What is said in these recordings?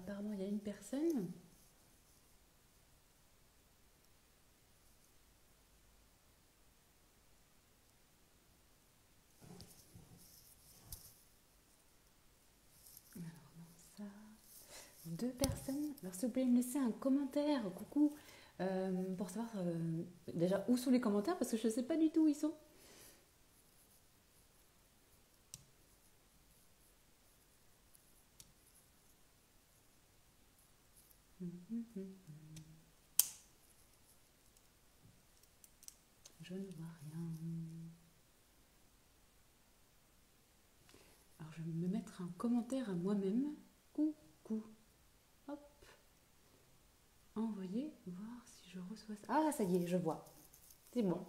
apparemment, il y a une personne. Alors, non, ça. Deux personnes. Alors, s'il vous plaît, me laisser un commentaire. Coucou. Pour savoir déjà où sont les commentaires, parce que je ne sais pas du tout où ils sont. Je ne vois rien. Alors, je vais me mettre un commentaire à moi-même. Coucou. Hop. Envoyer, voir si je reçois ça. Ah, ça y est, je vois. C'est bon.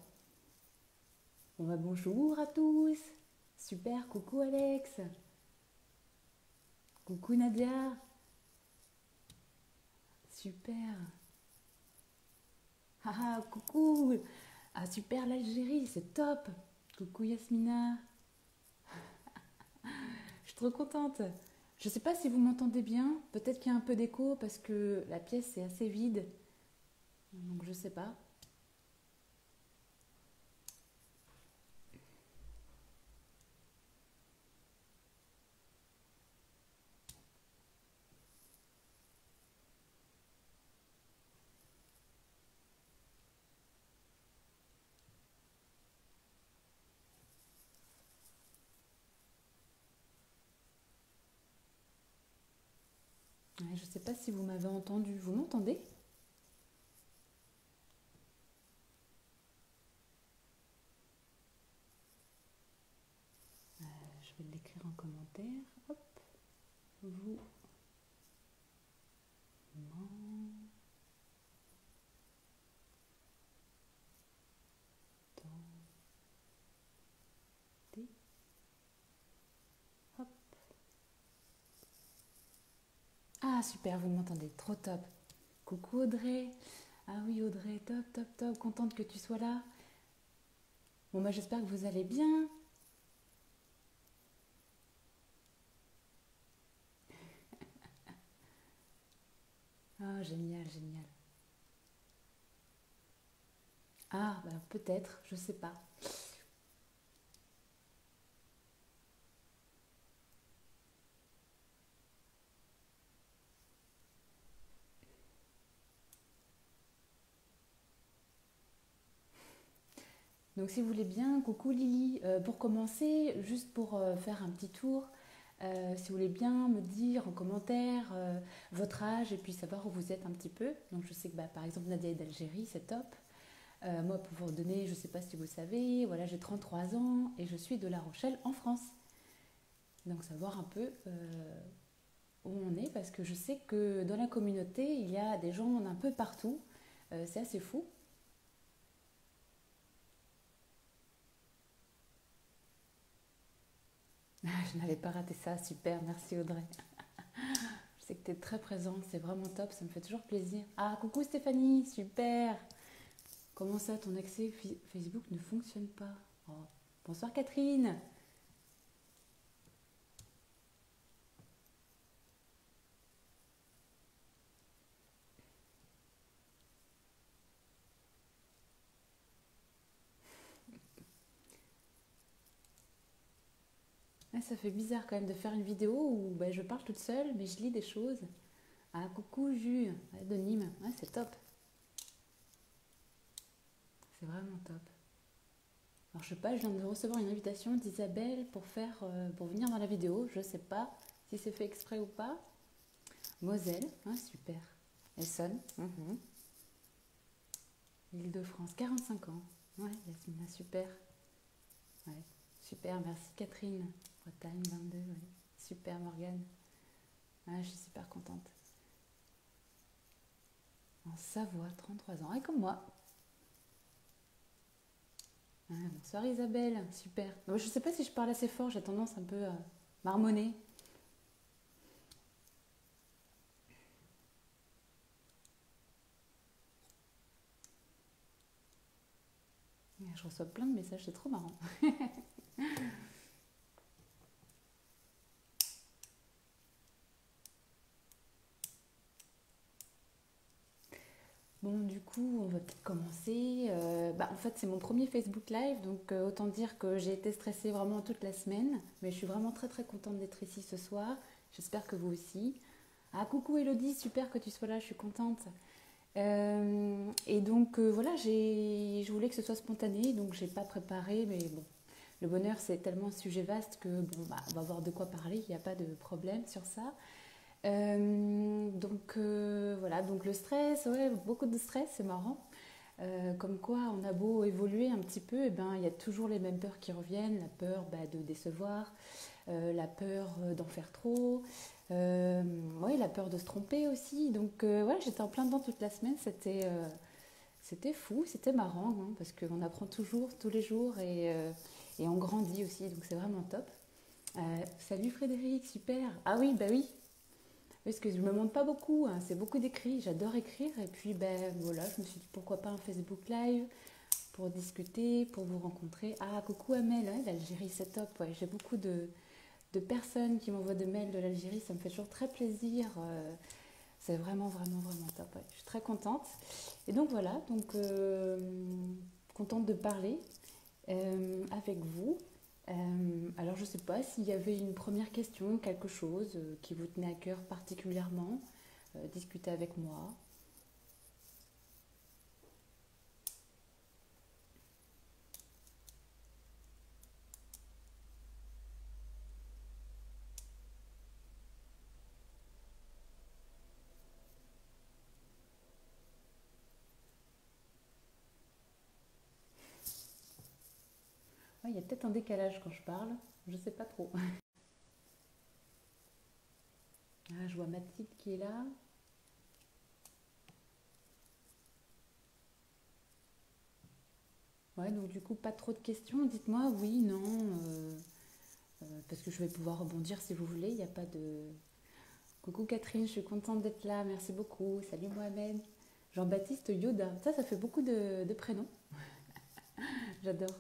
Bon, bah, bonjour à tous. Super, coucou Alex. Coucou Nadia. Super. Haha, coucou. Ah, super l'Algérie, c'est top. Coucou Yasmina. Je suis trop contente. Je ne sais pas si vous m'entendez bien. Peut-être qu'il y a un peu d'écho parce que la pièce est assez vide. Donc je sais pas. Ouais, je ne sais pas si vous m'avez entendu. Vous m'entendez? Je vais l'écrire en commentaire. Hop. Vous m'entendez? Hop. Ah super, vous m'entendez. Trop top. Coucou Audrey. Ah oui Audrey, top, top, top. Contente que tu sois là. Bon bah j'espère que vous allez bien. Ah génial, génial. Ah bah peut-être, je sais pas. Donc si vous voulez bien, coucou Lily. Pour commencer, juste pour faire un petit tour, si vous voulez bien me dire en commentaire votre âge et puis savoir où vous êtes un petit peu. Donc je sais que bah, par exemple Nadia est d'Algérie, c'est top. Moi pour vous donner, je ne sais pas si vous savez, voilà j'ai 33 ans et je suis de La Rochelle en France. Donc savoir un peu où on est parce que je sais que dans la communauté il y a des gens un peu partout. C'est assez fou. Je n'avais pas raté ça, super, merci Audrey. Je sais que tu es très présente, c'est vraiment top, ça me fait toujours plaisir. Ah, coucou Stéphanie, super. Comment ça, ton accès Facebook ne fonctionne pas? Oh, bonsoir Catherine. Ah, ça fait bizarre quand même de faire une vidéo où bah, je parle toute seule, mais je lis des choses. Ah, coucou Jus, ouais, de Nîmes, ouais, c'est top, c'est vraiment top. Alors je sais pas, je viens de recevoir une invitation d'Isabelle pour venir dans la vidéo. Je sais pas si c'est fait exprès ou pas. Moselle, ah, super. Essonne, Île-de-France, 45 ans. Ouais, Yasmina, super. Ouais, super, merci Catherine. Bretagne, 22, ouais. Super Morgane. Ah, je suis super contente. En Savoie, 33 ans. Et comme moi. Ah, bonsoir Isabelle, super. Moi, je sais pas si je parle assez fort, j'ai tendance un peu à marmonner. Je reçois plein de messages, c'est trop marrant. Bon, du coup, on va peut-être commencer. En fait, c'est mon premier Facebook Live, donc autant dire que j'ai été stressée vraiment toute la semaine. Mais je suis vraiment très très contente d'être ici ce soir. J'espère que vous aussi. Ah, coucou Elodie, super que tu sois là, je suis contente. Et donc voilà, je voulais que ce soit spontané, donc j'ai pas préparé, mais bon, le bonheur c'est tellement un sujet vaste que bon, bah, on va voir de quoi parler, il n'y a pas de problème sur ça. Voilà, donc le stress, ouais, beaucoup de stress, c'est marrant. Comme quoi, on a beau évoluer un petit peu, et ben, il y a toujours les mêmes peurs qui reviennent, la peur bah, de décevoir, la peur d'en faire trop, euh, ouais, la peur de se tromper aussi. Donc ouais, j'étais en plein dedans toute la semaine, c'était fou, c'était marrant, hein, parce qu'on apprend toujours, tous les jours, et on grandit aussi, donc c'est vraiment top. Salut Frédéric, super. Ah oui, bah oui, parce que je me montre pas beaucoup, hein, c'est beaucoup d'écrits, j'adore écrire, et puis ben voilà, je me suis dit pourquoi pas un Facebook Live pour discuter, pour vous rencontrer. Ah, coucou Amel, ouais, l'Algérie c'est top, ouais, j'ai beaucoup de personnes qui m'envoient des mails de l'Algérie, ça me fait toujours très plaisir. C'est vraiment, vraiment, vraiment top. Ouais. Je suis très contente. Et donc voilà, donc contente de parler avec vous. Alors je ne sais pas s'il y avait une première question, quelque chose qui vous tenait à cœur particulièrement, discuter avec moi. Ouais, il y a peut-être un décalage quand je parle, je ne sais pas trop. Ah, je vois Mathilde qui est là. Ouais, donc du coup, pas trop de questions. Dites-moi oui, non, parce que je vais pouvoir rebondir si vous voulez. Il n'y a pas de, coucou Catherine, je suis contente d'être là, merci beaucoup. Salut Mohamed. Jean-Baptiste Yoda, ça fait beaucoup de prénoms, j'adore.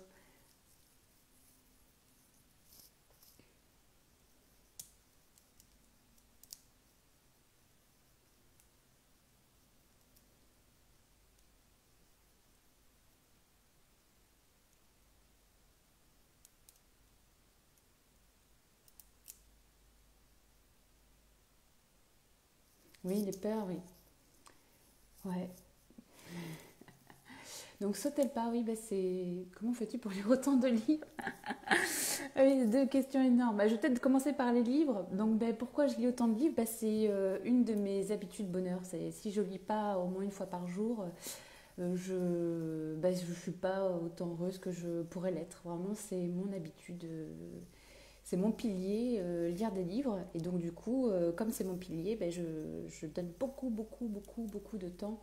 Oui, les peurs, oui. Ouais. Donc sauter le pas, oui, bah c'est. Comment fais-tu pour lire autant de livres? Ah oui, deux questions énormes. Bah, je vais peut-être commencer par les livres. Donc bah, pourquoi je lis autant de livres? Bah, c'est une de mes habitudes bonheur. C'est si je lis pas au moins une fois par jour, je suis pas autant heureuse que je pourrais l'être. Vraiment, c'est mon habitude. C'est mon pilier, lire des livres. Et donc, du coup, comme c'est mon pilier, ben, je donne beaucoup, beaucoup, beaucoup, beaucoup de temps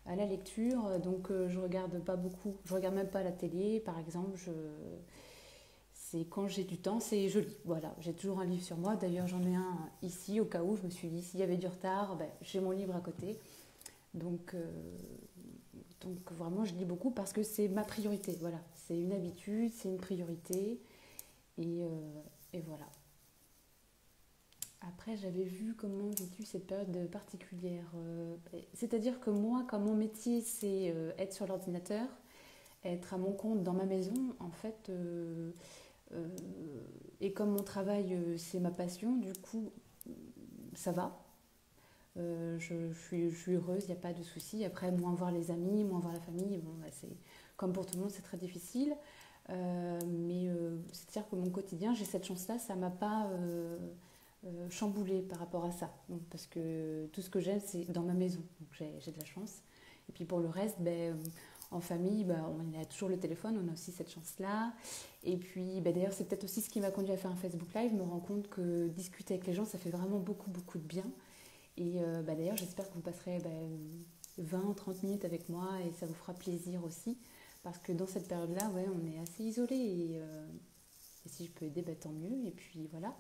à la lecture. Donc, je regarde pas beaucoup. Je regarde même pas la télé, par exemple. C'est quand j'ai du temps, c'est je lis. Voilà, j'ai toujours un livre sur moi. D'ailleurs, j'en ai un ici au cas où. Je me suis dit, s'il y avait du retard, ben, j'ai mon livre à côté. Donc, euh, donc, vraiment, je lis beaucoup parce que c'est ma priorité. Voilà, c'est une habitude, c'est une priorité. Et, et voilà. Après, j'avais vu comment vécu cette période particulière. C'est-à-dire que moi, comme mon métier, c'est être sur l'ordinateur, être à mon compte dans ma maison, en fait, euh, et comme mon travail, c'est ma passion, du coup, ça va. Je suis heureuse, il n'y a pas de souci. Après, moins voir les amis, moins voir la famille, bon, bah, c'est comme pour tout le monde, c'est très difficile. C'est-à-dire que mon quotidien, j'ai cette chance-là, ça m'a pas chamboulée par rapport à ça. Donc, parce que tout ce que j'aime, c'est dans ma maison. Donc j'ai de la chance. Et puis pour le reste, en famille, on a toujours le téléphone, on a aussi cette chance-là. Et puis d'ailleurs, c'est peut-être aussi ce qui m'a conduit à faire un Facebook Live. Je me rends compte que discuter avec les gens, ça fait vraiment beaucoup, beaucoup de bien. Et d'ailleurs, j'espère que vous passerez 20-30 minutes avec moi et ça vous fera plaisir aussi. Parce que dans cette période-là, ouais, on est assez isolé et si je peux aider, tant mieux. Et puis voilà.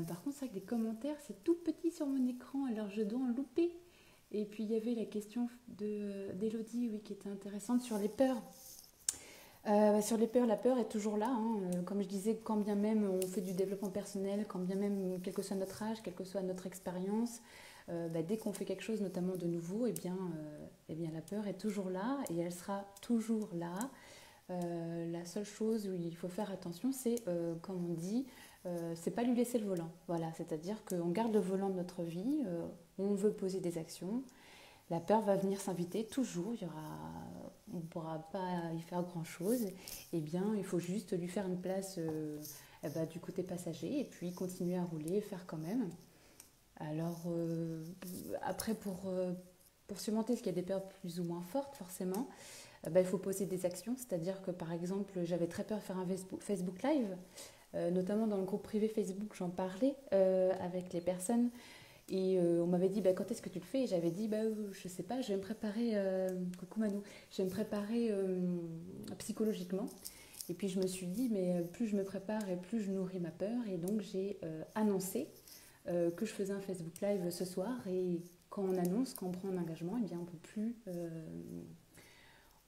Par contre, c'est vrai que les commentaires, c'est tout petit sur mon écran, alors je dois en louper. Et puis il y avait la question d'Elodie, oui, qui était intéressante sur les peurs. Sur les peurs, la peur est toujours là, hein. Comme je disais, quand bien même on fait du développement personnel, quand bien même, quel que soit notre âge, quelle que soit notre expérience, dès qu'on fait quelque chose, notamment de nouveau, eh bien la peur est toujours là et elle sera toujours là. La seule chose où il faut faire attention, c'est, comme on dit, c'est pas lui laisser le volant. Voilà, c'est-à-dire qu'on garde le volant de notre vie, on veut poser des actions. La peur va venir s'inviter toujours, on ne pourra pas y faire grand-chose. Eh bien, il faut juste lui faire une place du côté passager et puis continuer à rouler, faire quand même. Alors, après, pour surmonter, parce qu'il y a des peurs plus ou moins fortes, forcément, il faut poser des actions. C'est-à-dire que, par exemple, j'avais très peur de faire un Facebook Live, notamment dans le groupe privé Facebook, j'en parlais avec les personnes. Et on m'avait dit, quand est-ce que tu le fais? Et j'avais dit, je sais pas, je vais me préparer, coucou Manou, je vais me préparer psychologiquement. Et puis je me suis dit, mais plus je me prépare et plus je nourris ma peur. Et donc j'ai annoncé que je faisais un Facebook Live ce soir. Et quand on annonce, quand on prend un engagement, eh bien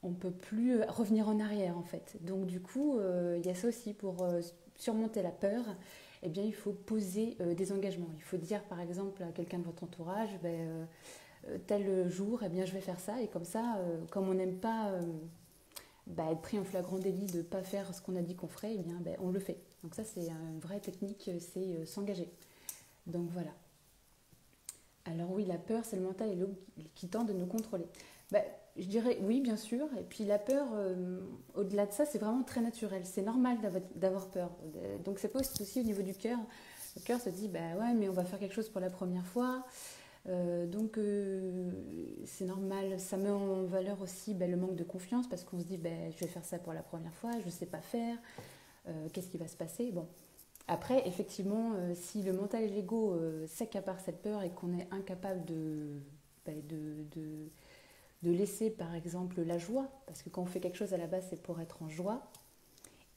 on peut plus revenir en arrière en fait. Donc du coup, il y a ça aussi pour surmonter la peur. Eh bien, il faut poser des engagements. Il faut dire, par exemple, à quelqu'un de votre entourage, tel jour, eh bien, je vais faire ça. Et comme ça, comme on n'aime pas être pris en flagrant délit de ne pas faire ce qu'on a dit qu'on ferait, eh bien, on le fait. Donc ça, c'est une vraie technique, c'est s'engager. Donc voilà. Alors oui, la peur, c'est le mental et l'ego qui tente de nous contrôler. Je dirais oui, bien sûr. Et puis la peur, au-delà de ça, c'est vraiment très naturel. C'est normal d'avoir peur. Donc c'est pas aussi au niveau du cœur. Le cœur se dit, ouais, mais on va faire quelque chose pour la première fois. C'est normal. Ça met en valeur aussi le manque de confiance parce qu'on se dit, je vais faire ça pour la première fois, je ne sais pas faire. Qu'est-ce qui va se passer? Bon. Après, effectivement, si le mental et l'ego s'accaparent cette peur et qu'on est incapable de laisser par exemple la joie, parce que quand on fait quelque chose à la base c'est pour être en joie,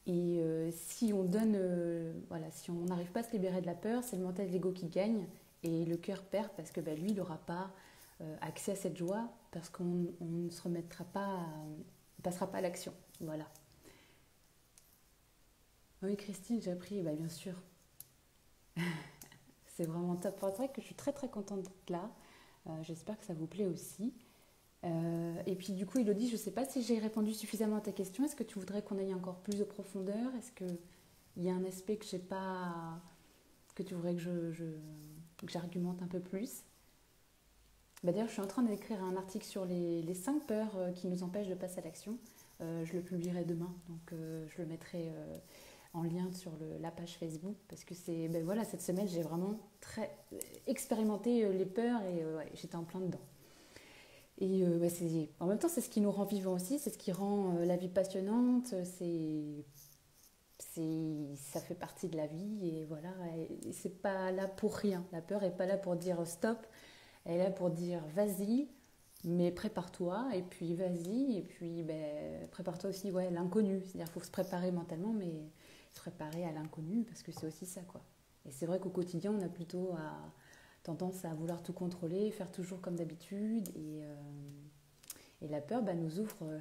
et si on donne, si on n'arrive pas à se libérer de la peur, c'est le mental et l'ego qui gagnent et le cœur perd parce que lui il n'aura pas accès à cette joie parce qu'on ne se remettra pas, on passera pas à l'action. Voilà. Oui Christine, j'ai appris, bien sûr. C'est vraiment top. C'est vrai que je suis très très contente d'être là. J'espère que ça vous plaît aussi. Et puis du coup, Elodie, je ne sais pas si j'ai répondu suffisamment à ta question. Est-ce que tu voudrais qu'on aille encore plus de profondeur? Est-ce qu'il y a un aspect que j'ai pas, que tu voudrais que que j'argumente un peu plus? D'ailleurs, je suis en train d'écrire un article sur les 5 peurs qui nous empêchent de passer à l'action. Je le publierai demain, donc je le mettrai en lien sur la page Facebook parce que c'est voilà, cette semaine j'ai vraiment très expérimenté les peurs et j'étais en plein dedans. Et en même temps, c'est ce qui nous rend vivants aussi, c'est ce qui rend la vie passionnante, ça fait partie de la vie et voilà, et c'est pas là pour rien. La peur est pas là pour dire stop, elle est là pour dire vas-y, mais prépare-toi et puis vas-y et puis prépare-toi aussi à l'inconnu. C'est-à-dire qu'il faut se préparer mentalement, mais se préparer à l'inconnu parce que c'est aussi ça quoi. Et c'est vrai qu'au quotidien, on a plutôt tendance à vouloir tout contrôler, faire toujours comme d'habitude et la peur nous ouvre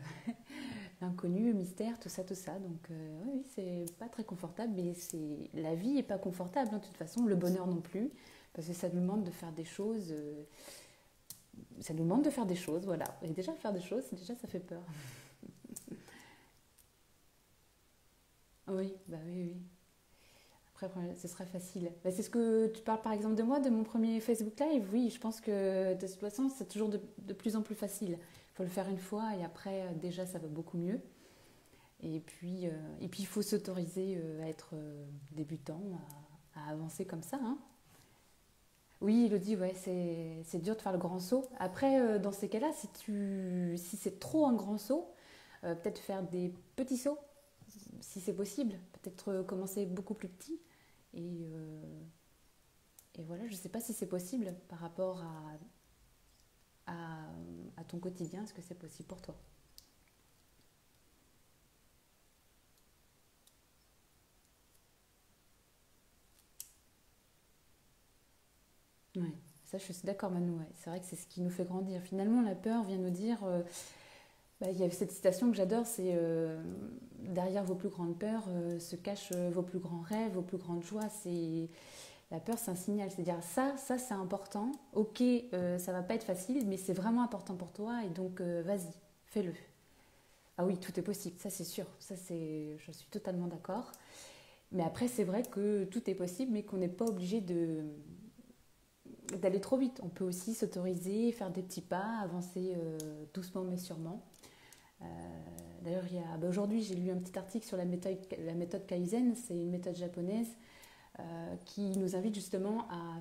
l'inconnu, le mystère, tout ça. Donc oui, c'est pas très confortable, mais la vie n'est pas confortable de toute façon, le bonheur non plus, parce que ça nous demande de faire des choses. Ça nous demande de faire des choses, voilà. Et déjà faire des choses, déjà ça fait peur. Oui, oui. Après, ce sera facile. C'est ce que tu parles par exemple de moi, de mon premier Facebook Live. Oui, je pense que de toute façon, c'est toujours de plus en plus facile. Il faut le faire une fois et après, déjà, ça va beaucoup mieux. Et puis il faut s'autoriser à être débutant, à avancer comme ça. Hein. Oui, Elodie, ouais, c'est dur de faire le grand saut. Après, dans ces cas-là, si c'est trop un grand saut, peut-être faire des petits sauts, si c'est possible. Peut-être commencer beaucoup plus petit. Et, euh, et voilà, je ne sais pas si c'est possible par rapport à ton quotidien. Est-ce que c'est possible pour toi? Ouais, ça je suis d'accord Manu, ouais. C'est vrai que c'est ce qui nous fait grandir. Finalement, la peur vient nous dire, il y a cette citation que j'adore, c'est derrière vos plus grandes peurs se cachent vos plus grands rêves, vos plus grandes joies. La peur, c'est un signal, c'est-à-dire ça c'est important. Ok, ça va pas être facile, mais c'est vraiment important pour toi et donc vas-y, fais-le. Ah oui, tout est possible, ça c'est sûr, je suis totalement d'accord. Mais après, c'est vrai que tout est possible, mais qu'on n'est pas obligé d'aller trop vite. On peut aussi s'autoriser, faire des petits pas, avancer doucement mais sûrement. Euh, D'ailleurs, aujourd'hui, j'ai lu un petit article sur la méthode Kaizen. C'est une méthode japonaise qui nous invite justement à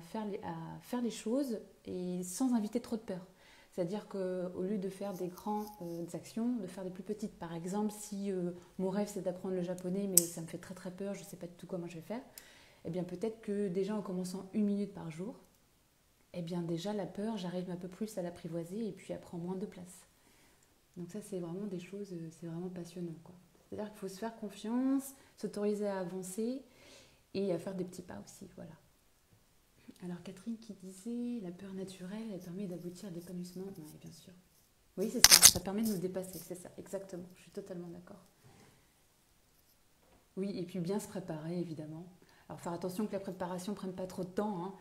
faire les choses et sans inviter trop de peur. C'est-à-dire qu'au lieu de faire des grandes actions, de faire des plus petites. Par exemple, si mon rêve c'est d'apprendre le japonais, mais ça me fait très très peur, je ne sais pas du tout comment je vais faire, eh bien peut-être que déjà en commençant 1 minute par jour, eh bien déjà la peur, j'arrive un peu plus à l'apprivoiser et puis elle prend moins de place. Donc ça, c'est vraiment des choses, c'est vraiment passionnant, quoi. C'est-à-dire qu'il faut se faire confiance, s'autoriser à avancer et à faire des petits pas aussi, voilà. Alors Catherine qui disait, la peur naturelle, elle permet d'aboutir à l'épanouissement. Oui, bien sûr. Oui, c'est ça, ça permet de nous dépasser, c'est ça, exactement. Je suis totalement d'accord. Oui, et puis bien se préparer, évidemment. Alors faire attention que la préparation ne prenne pas trop de temps, hein.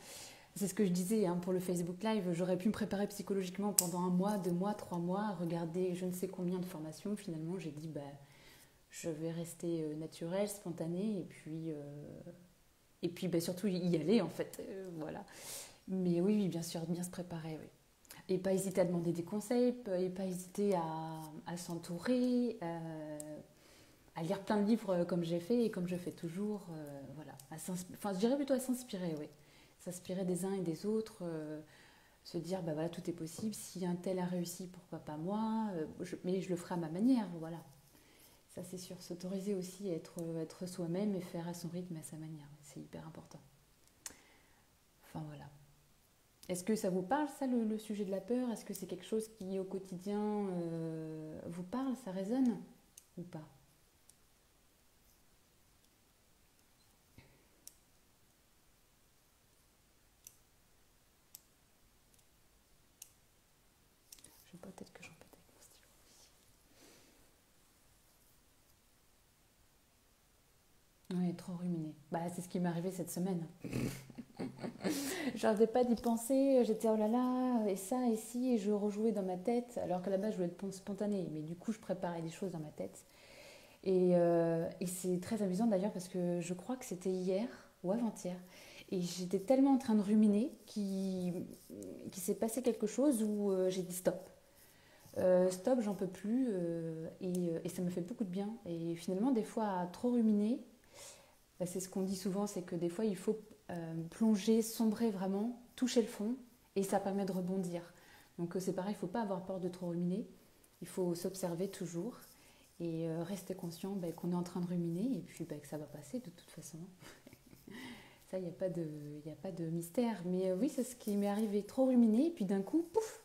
C'est ce que je disais hein, pour le Facebook Live. J'aurais pu me préparer psychologiquement pendant 1 mois, 2 mois, 3 mois, regarder je ne sais combien de formations. Finalement, j'ai dit, bah, je vais rester naturelle, spontanée, et puis bah, surtout y aller, en fait. Voilà. Mais oui, oui, bien sûr, bien se préparer, oui. Et pas hésiter à demander des conseils, et pas hésiter à s'entourer, à lire plein de livres comme j'ai fait et comme je fais toujours. Voilà. Enfin, je dirais plutôt à s'inspirer, oui. S'inspirer des uns et des autres, se dire, bah voilà, tout est possible. Si un tel a réussi, pourquoi pas moi mais je le ferai à ma manière, voilà. Ça, c'est sûr. S'autoriser aussi à être soi-même et faire à son rythme et à sa manière. C'est hyper important. Enfin, voilà. Est-ce que ça vous parle, ça, le sujet de la peur? Est-ce que c'est quelque chose qui, au quotidien, vous parle? Ça résonne ou pas? Je sais pas, peut-être que j'embête avec mon stylo aussi. Ouais, trop ruminé. Bah, c'est ce qui m'est arrivé cette semaine. J'arrêtais pas d'y penser, j'étais oh là là, et ça, et si, et je rejouais dans ma tête, alors qu'à la base je voulais être spontanée, mais du coup je préparais des choses dans ma tête. Et c'est très amusant d'ailleurs parce que je crois que c'était hier ou avant-hier, et j'étais tellement en train de ruminer qu'il s'est passé quelque chose où j'ai dit stop. Stop, j'en peux plus, et ça me fait beaucoup de bien. Et finalement, des fois, à trop ruminer, bah, c'est ce qu'on dit souvent, c'est que des fois, il faut plonger, sombrer vraiment, toucher le fond, et ça permet de rebondir. Donc c'est pareil, il ne faut pas avoir peur de trop ruminer, il faut s'observer toujours et rester conscient bah, qu'on est en train de ruminer et puis bah, que ça va passer de toute façon. Ça, il y a pas de mystère. Mais oui, c'est ce qui m'est arrivé, trop ruminer, et puis d'un coup, pouf,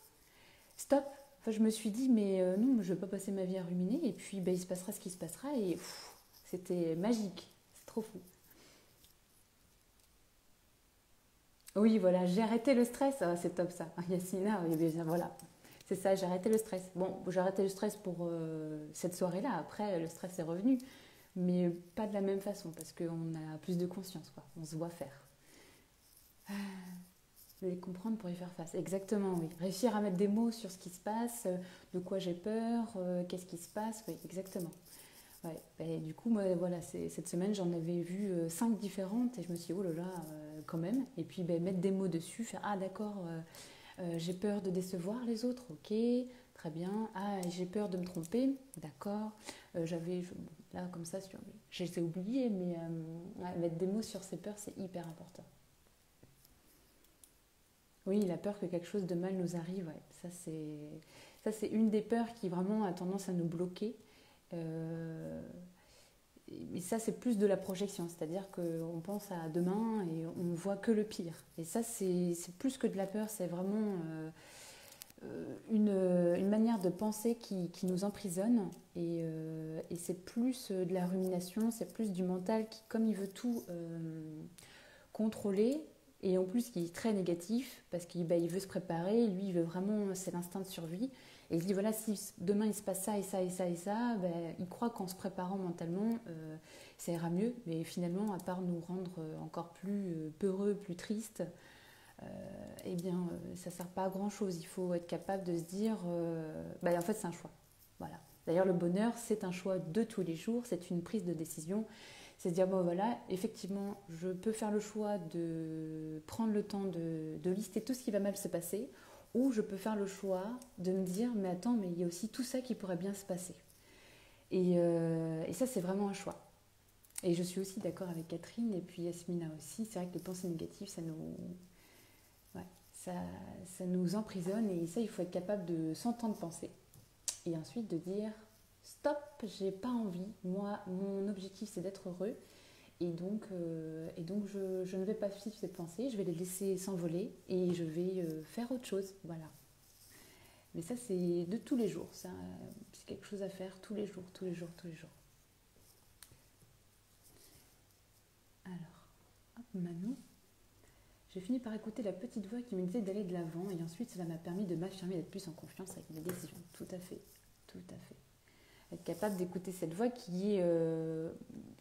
stop. Enfin, je me suis dit, mais non, je ne vais pas passer ma vie à ruminer, et puis bah, il se passera ce qui se passera, et c'était magique, c'est trop fou. Oui, voilà, j'ai arrêté le stress. Ah, c'est top ça. Yacina, oui, bien, voilà. C'est ça, j'ai arrêté le stress. Bon, j'ai arrêté le stress pour cette soirée-là. Après, le stress est revenu. Mais pas de la même façon, parce qu'on a plus de conscience, quoi. On se voit faire. Les comprendre pour y faire face. Exactement, oui. Réussir à mettre des mots sur ce qui se passe, de quoi j'ai peur, qu'est-ce qui se passe. Oui, exactement. Ouais. Et du coup, moi, voilà, cette semaine, j'en avais vu 5 différentes et je me suis dit, oh là là, quand même. Et puis, ben, mettre des mots dessus, faire, ah d'accord, j'ai peur de décevoir les autres, ok, très bien. Ah, j'ai peur de me tromper, d'accord. Bon, là, comme ça, je les ai oubliés, mais ouais, mettre des mots sur ces peurs, c'est hyper important. Oui, la peur que quelque chose de mal nous arrive, ouais. Ça, c'est une des peurs qui vraiment a tendance à nous bloquer. Euh, Mais ça, c'est plus de la projection, c'est-à-dire qu'on pense à demain et on ne voit que le pire. Et ça, c'est plus que de la peur, c'est vraiment une manière de penser qui nous emprisonne. Et c'est plus de la rumination, c'est plus du mental qui, comme il veut tout contrôler, et en plus qui est très négatif, parce qu'il bah, il veut se préparer, lui, il veut vraiment, c'est l'instinct de survie. Et il se dit, voilà, si demain il se passe ça et ça et ça et ça, ben, il croit qu'en se préparant mentalement, ça ira mieux. Mais finalement, à part nous rendre encore plus peureux, plus tristes, eh bien, ça ne sert pas à grand-chose. Il faut être capable de se dire, ben, en fait, c'est un choix. Voilà. D'ailleurs, le bonheur, c'est un choix de tous les jours, c'est une prise de décision. C'est se dire, bon voilà, effectivement, je peux faire le choix de prendre le temps de lister tout ce qui va mal se passer, ou je peux faire le choix de me dire, mais attends, mais il y a aussi tout ça qui pourrait bien se passer. Et ça, c'est vraiment un choix. Et je suis aussi d'accord avec Catherine et puis Yasmina aussi. C'est vrai que les pensées négatives, ouais, ça, ça nous emprisonne et ça, il faut être capable de s'entendre penser. Et ensuite de dire, stop, j'ai pas envie. Moi, mon objectif, c'est d'être heureux. Et donc je ne vais pas suivre ces pensées, je vais les laisser s'envoler et je vais faire autre chose. Voilà. Mais ça, c'est de tous les jours. Ça, c'est quelque chose à faire tous les jours, tous les jours, tous les jours. Alors, hop, Manon. J'ai fini par écouter la petite voix qui me disait d'aller de l'avant et ensuite cela m'a permis de m'affirmer, d'être plus en confiance avec mes décisions. Tout à fait, tout à fait. Être capable d'écouter cette voix qui est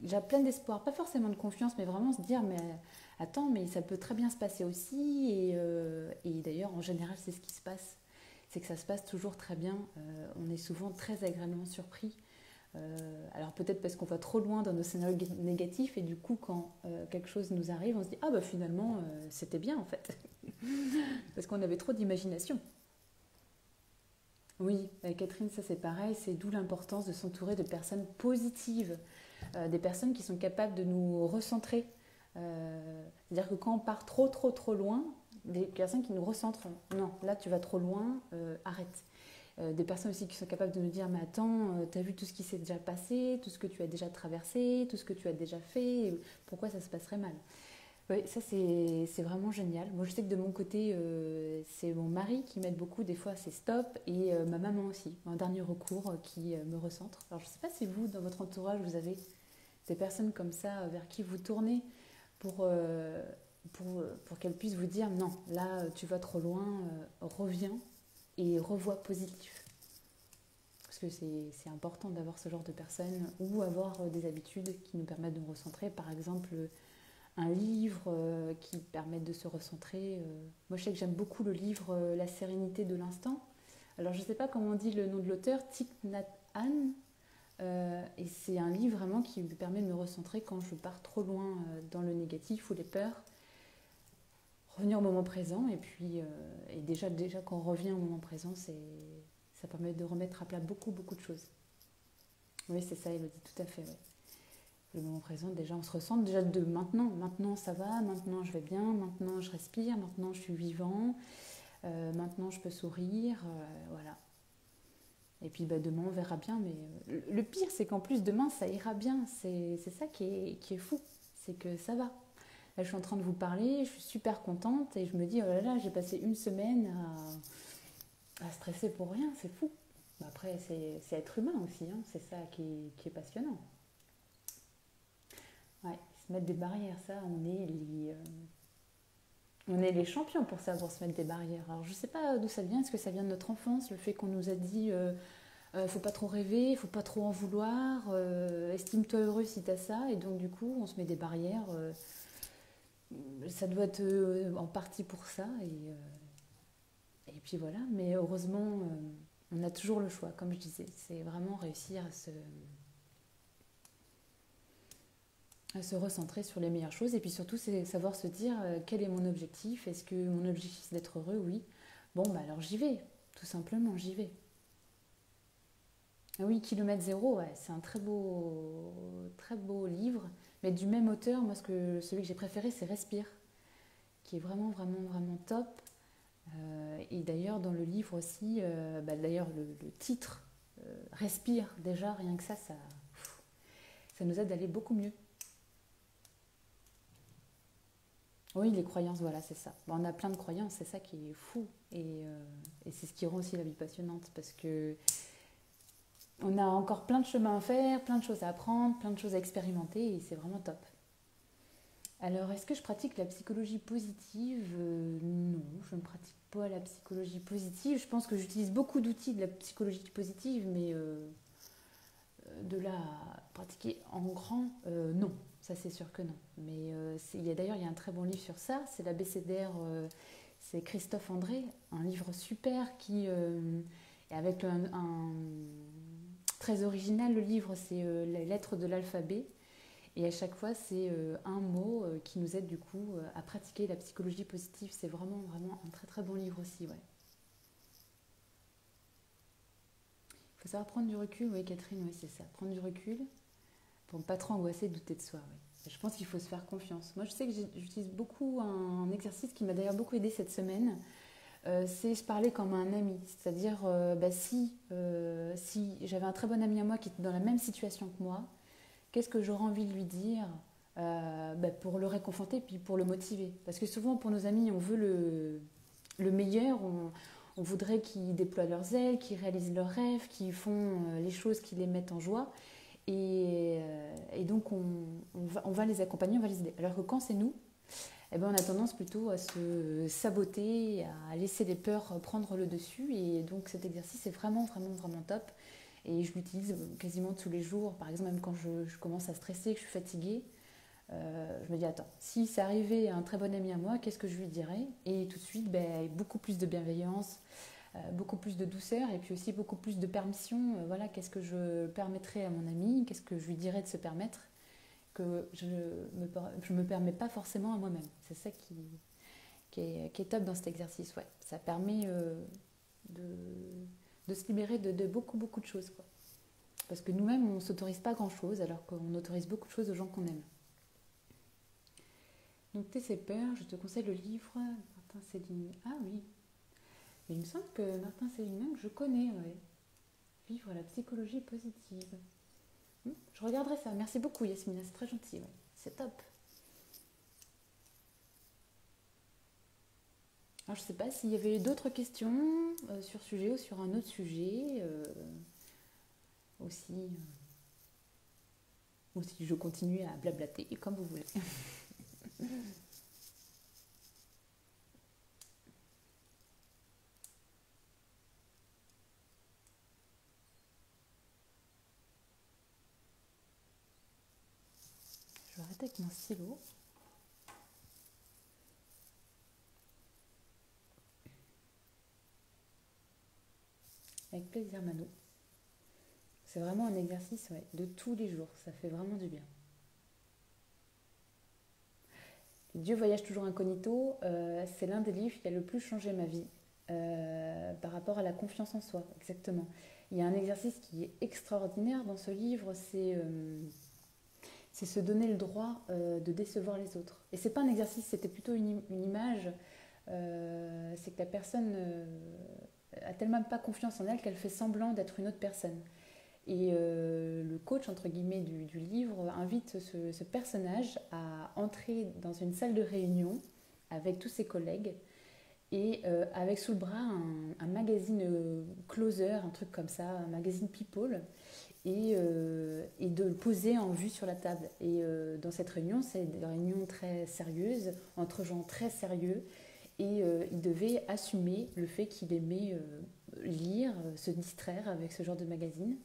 déjà pleine d'espoir, pas forcément de confiance, mais vraiment se dire mais attends, mais ça peut très bien se passer aussi et d'ailleurs en général c'est ce qui se passe, c'est que ça se passe toujours très bien. On est souvent très agréablement surpris. Alors peut-être parce qu'on va trop loin dans nos scénarios négatifs et du coup quand quelque chose nous arrive on se dit ah bah finalement c'était bien en fait parce qu'on avait trop d'imagination. Oui, Catherine, ça c'est pareil, c'est d'où l'importance de s'entourer de personnes positives, des personnes qui sont capables de nous recentrer. C'est-à-dire que quand on part trop trop trop loin, des personnes qui nous recentrent, non, là tu vas trop loin, arrête. Des personnes aussi qui sont capables de nous dire mais attends, t'as vu tout ce qui s'est déjà passé, tout ce que tu as déjà traversé, tout ce que tu as déjà fait, pourquoi ça se passerait mal? Oui, ça c'est vraiment génial. Moi je sais que de mon côté, c'est mon mari qui m'aide beaucoup, des fois c'est stop, et ma maman aussi, un dernier recours qui me recentre. Alors je ne sais pas si vous, dans votre entourage, vous avez des personnes comme ça vers qui vous tournez pour, pour qu'elles puissent vous dire non, là tu vas trop loin, reviens et revois positif. Parce que c'est important d'avoir ce genre de personnes ou avoir des habitudes qui nous permettent de nous recentrer. Par exemple, un livre qui permet de se recentrer. Moi, je sais que j'aime beaucoup le livre La sérénité de l'instant. Alors, je ne sais pas comment on dit le nom de l'auteur, Thich Nhat Hanh. Et c'est un livre vraiment qui me permet de me recentrer quand je pars trop loin dans le négatif ou les peurs. Revenir au moment présent. Et puis, et déjà quand on revient au moment présent, ça permet de remettre à plat beaucoup, beaucoup de choses. Oui, c'est ça, Elodie, tout à fait. Ouais. Le moment présent, déjà on se ressent déjà de maintenant. Maintenant ça va, maintenant je vais bien, maintenant je respire, maintenant je suis vivant, maintenant je peux sourire, voilà. Et puis bah, demain on verra bien, mais le pire c'est qu'en plus demain ça ira bien, c'est ça qui est fou, c'est que ça va. Là je suis en train de vous parler, je suis super contente et je me dis oh là là j'ai passé une semaine à stresser pour rien, c'est fou. Après c'est être humain aussi, hein, c'est ça qui est passionnant. Ouais, se mettre des barrières, ça, on est les champions pour ça, pour se mettre des barrières. Alors, je ne sais pas d'où ça vient. Est-ce que ça vient de notre enfance, le fait qu'on nous a dit faut pas trop rêver, faut pas trop en vouloir, estime-toi heureux si t'as ça, et donc du coup, on se met des barrières. Ça doit être en partie pour ça, et puis voilà. Mais heureusement, on a toujours le choix, comme je disais. C'est vraiment réussir à se recentrer sur les meilleures choses et puis surtout c'est savoir se dire quel est mon objectif, est-ce que mon objectif c'est d'être heureux, oui, bon bah alors j'y vais, tout simplement j'y vais. Ah oui, kilomètre zéro, ouais, c'est un très beau livre, mais du même auteur. Moi celui que j'ai préféré c'est Respire, qui est vraiment vraiment vraiment top. Et d'ailleurs dans le livre aussi, bah, d'ailleurs le titre Respire, déjà rien que ça nous aide à aller beaucoup mieux. Oui, les croyances, voilà, c'est ça. Bon, on a plein de croyances, c'est ça qui est fou. Et c'est ce qui rend aussi la vie passionnante parce que on a encore plein de chemins à faire, plein de choses à apprendre, plein de choses à expérimenter et c'est vraiment top. Alors, est-ce que je pratique la psychologie positive? Non, je ne pratique pas la psychologie positive. Je pense que j'utilise beaucoup d'outils de la psychologie positive, mais de la pratiquer en grand, non. Ça, c'est sûr que non. Mais d'ailleurs, il y a un très bon livre sur ça. C'est l'ABCDR, c'est Christophe André, un livre super qui est avec très original. Le livre, c'est les lettres de l'alphabet. Et à chaque fois, c'est un mot qui nous aide du coup à pratiquer la psychologie positive. C'est vraiment, vraiment un très très bon livre aussi, ouais. Il faut savoir prendre du recul, oui Catherine, oui c'est ça. Prendre du recul pour ne pas trop angoisser et douter de soi, oui. Je pense qu'il faut se faire confiance. Moi, je sais que j'utilise beaucoup un exercice qui m'a d'ailleurs beaucoup aidé cette semaine. C'est se parler comme un ami. C'est-à-dire, si j'avais un très bon ami à moi qui était dans la même situation que moi, qu'est-ce que j'aurais envie de lui dire pour le réconforter puis pour le motiver. Parce que souvent, pour nos amis, on veut le meilleur, on voudrait qu'ils déploient leurs ailes, qu'ils réalisent leurs rêves, qu'ils font les choses qui les mettent en joie. Et donc, on va les accompagner, on va les aider. Alors que quand c'est nous, eh ben, on a tendance plutôt à se saboter, à laisser les peurs prendre le dessus. Et donc, cet exercice est vraiment, vraiment, vraiment top. Et je l'utilise quasiment tous les jours. Par exemple, même quand je commence à stresser, que je suis fatiguée, je me dis, attends, si ça arrivait à un très bon ami à moi, qu'est-ce que je lui dirais? Et tout de suite, beaucoup plus de bienveillance, beaucoup plus de douceur et puis aussi beaucoup plus de permission. Voilà, qu'est-ce que je permettrais à mon ami? Qu'est-ce que je lui dirais de se permettre que je me permets pas forcément à moi-même? C'est ça qui est top dans cet exercice. Ouais. Ça permet de, de se libérer de beaucoup, beaucoup de choses, quoi. Parce que nous-mêmes, on ne s'autorise pas grand-chose, alors qu'on autorise beaucoup de choses aux gens qu'on aime. Donc, Tes ces peurs, je te conseille le livre Martin Céline. Ah oui, mais il me semble que Martin Céline, je connais, ouais. Vivre la psychologie positive. Je regarderai ça. Merci beaucoup, Yasmina, c'est très gentil, ouais. C'est top. Alors, je ne sais pas s'il y avait d'autres questions sur ce sujet ou sur un autre sujet aussi. Ou si je continue à blablater, comme vous voulez. Je vais arrêter avec mon stylo. Avec plaisir, Mano. C'est vraiment un exercice, ouais, de tous les jours. Ça fait vraiment du bien. Dieu voyage toujours incognito, c'est l'un des livres qui a le plus changé ma vie par rapport à la confiance en soi, exactement. Il y a un exercice qui est extraordinaire dans ce livre, c'est se donner le droit de décevoir les autres. Et c'est pas un exercice, c'était plutôt une image. C'est que la personne a tellement pas confiance en elle qu'elle fait semblant d'être une autre personne. Et le coach, entre guillemets, du livre invite ce personnage à entrer dans une salle de réunion avec tous ses collègues et avec sous le bras un magazine Closer, un truc comme ça, un magazine People, et de le poser en vue sur la table. Et dans cette réunion, c'est des réunions très sérieuses, entre gens très sérieux, et il devait assumer le fait qu'il aimait lire, se distraire avec ce genre de magazine.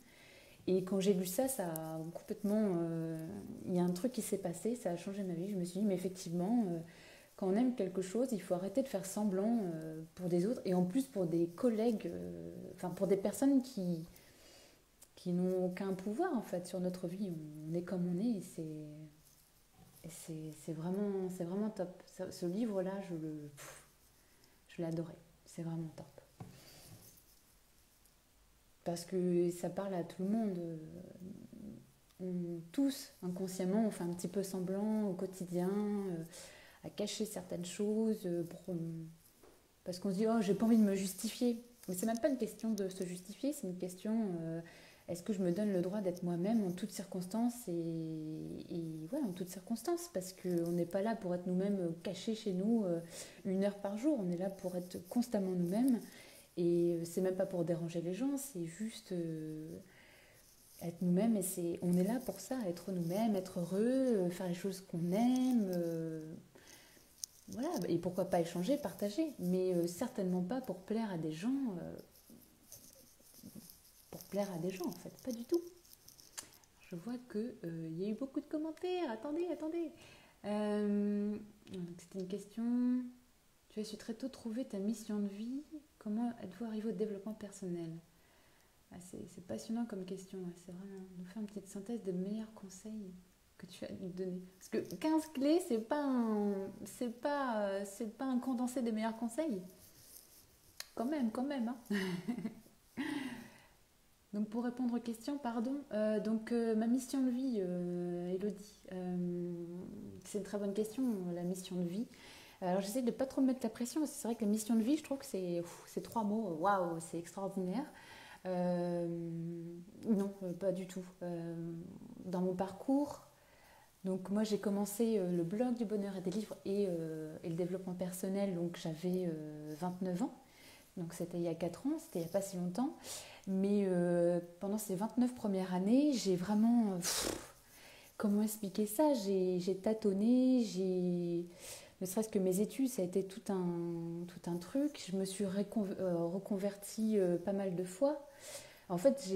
Et quand j'ai lu ça, ça a complètement. Il y a un truc qui s'est passé, ça a changé ma vie. Je me suis dit, mais effectivement, quand on aime quelque chose, il faut arrêter de faire semblant pour des autres, et en plus pour des collègues, enfin pour des personnes qui n'ont aucun pouvoir en fait sur notre vie. On est comme on est, c'est vraiment top. Ce livre-là, je l'ai adoré. C'est vraiment top. Parce que ça parle à tout le monde. Tous, inconsciemment, on fait un petit peu semblant au quotidien, à cacher certaines choses, parce qu'on se dit, oh, j'ai pas envie de me justifier. Mais c'est même pas une question de se justifier, c'est une question, est-ce que je me donne le droit d'être moi-même en toutes circonstances et ouais, en toutes circonstances, parce qu'on n'est pas là pour être nous-mêmes cachés chez nous 1 heure par jour, on est là pour être constamment nous-mêmes. Et c'est même pas pour déranger les gens, c'est juste être nous-mêmes, et on est là pour ça, être nous-mêmes, être heureux, faire les choses qu'on aime, voilà, et pourquoi pas échanger, partager, mais certainement pas pour plaire à des gens, en fait, pas du tout. Je vois qu'il y a eu beaucoup de commentaires, attendez. C'était une question. Tu as su très tôt trouver ta mission de vie. Comment êtes-vous arrivé au développement personnel? C'est passionnant comme question. C'est vraiment nous faire une petite synthèse des meilleurs conseils que tu as nous donner. Parce que 15 clés, c'est pas un condensé des meilleurs conseils. Quand même. Hein. Donc pour répondre aux questions, pardon. Ma mission de vie, Elodie, c'est une très bonne question, la mission de vie. Alors j'essaie de ne pas trop me mettre la pression, parce que c'est vrai que la mission de vie, je trouve que c'est trois mots, waouh, c'est extraordinaire. Euh, non, pas du tout. Dans mon parcours, donc moi j'ai commencé le blog du bonheur et des livres et le développement personnel, donc j'avais 29 ans. Donc c'était il y a 4 ans, c'était il n'y a pas si longtemps. Mais pendant ces 29 premières années, j'ai vraiment... comment expliquer ça? J'ai tâtonné, ne serait-ce que mes études, ça a été tout un truc. Je me suis reconvertie pas mal de fois. En fait,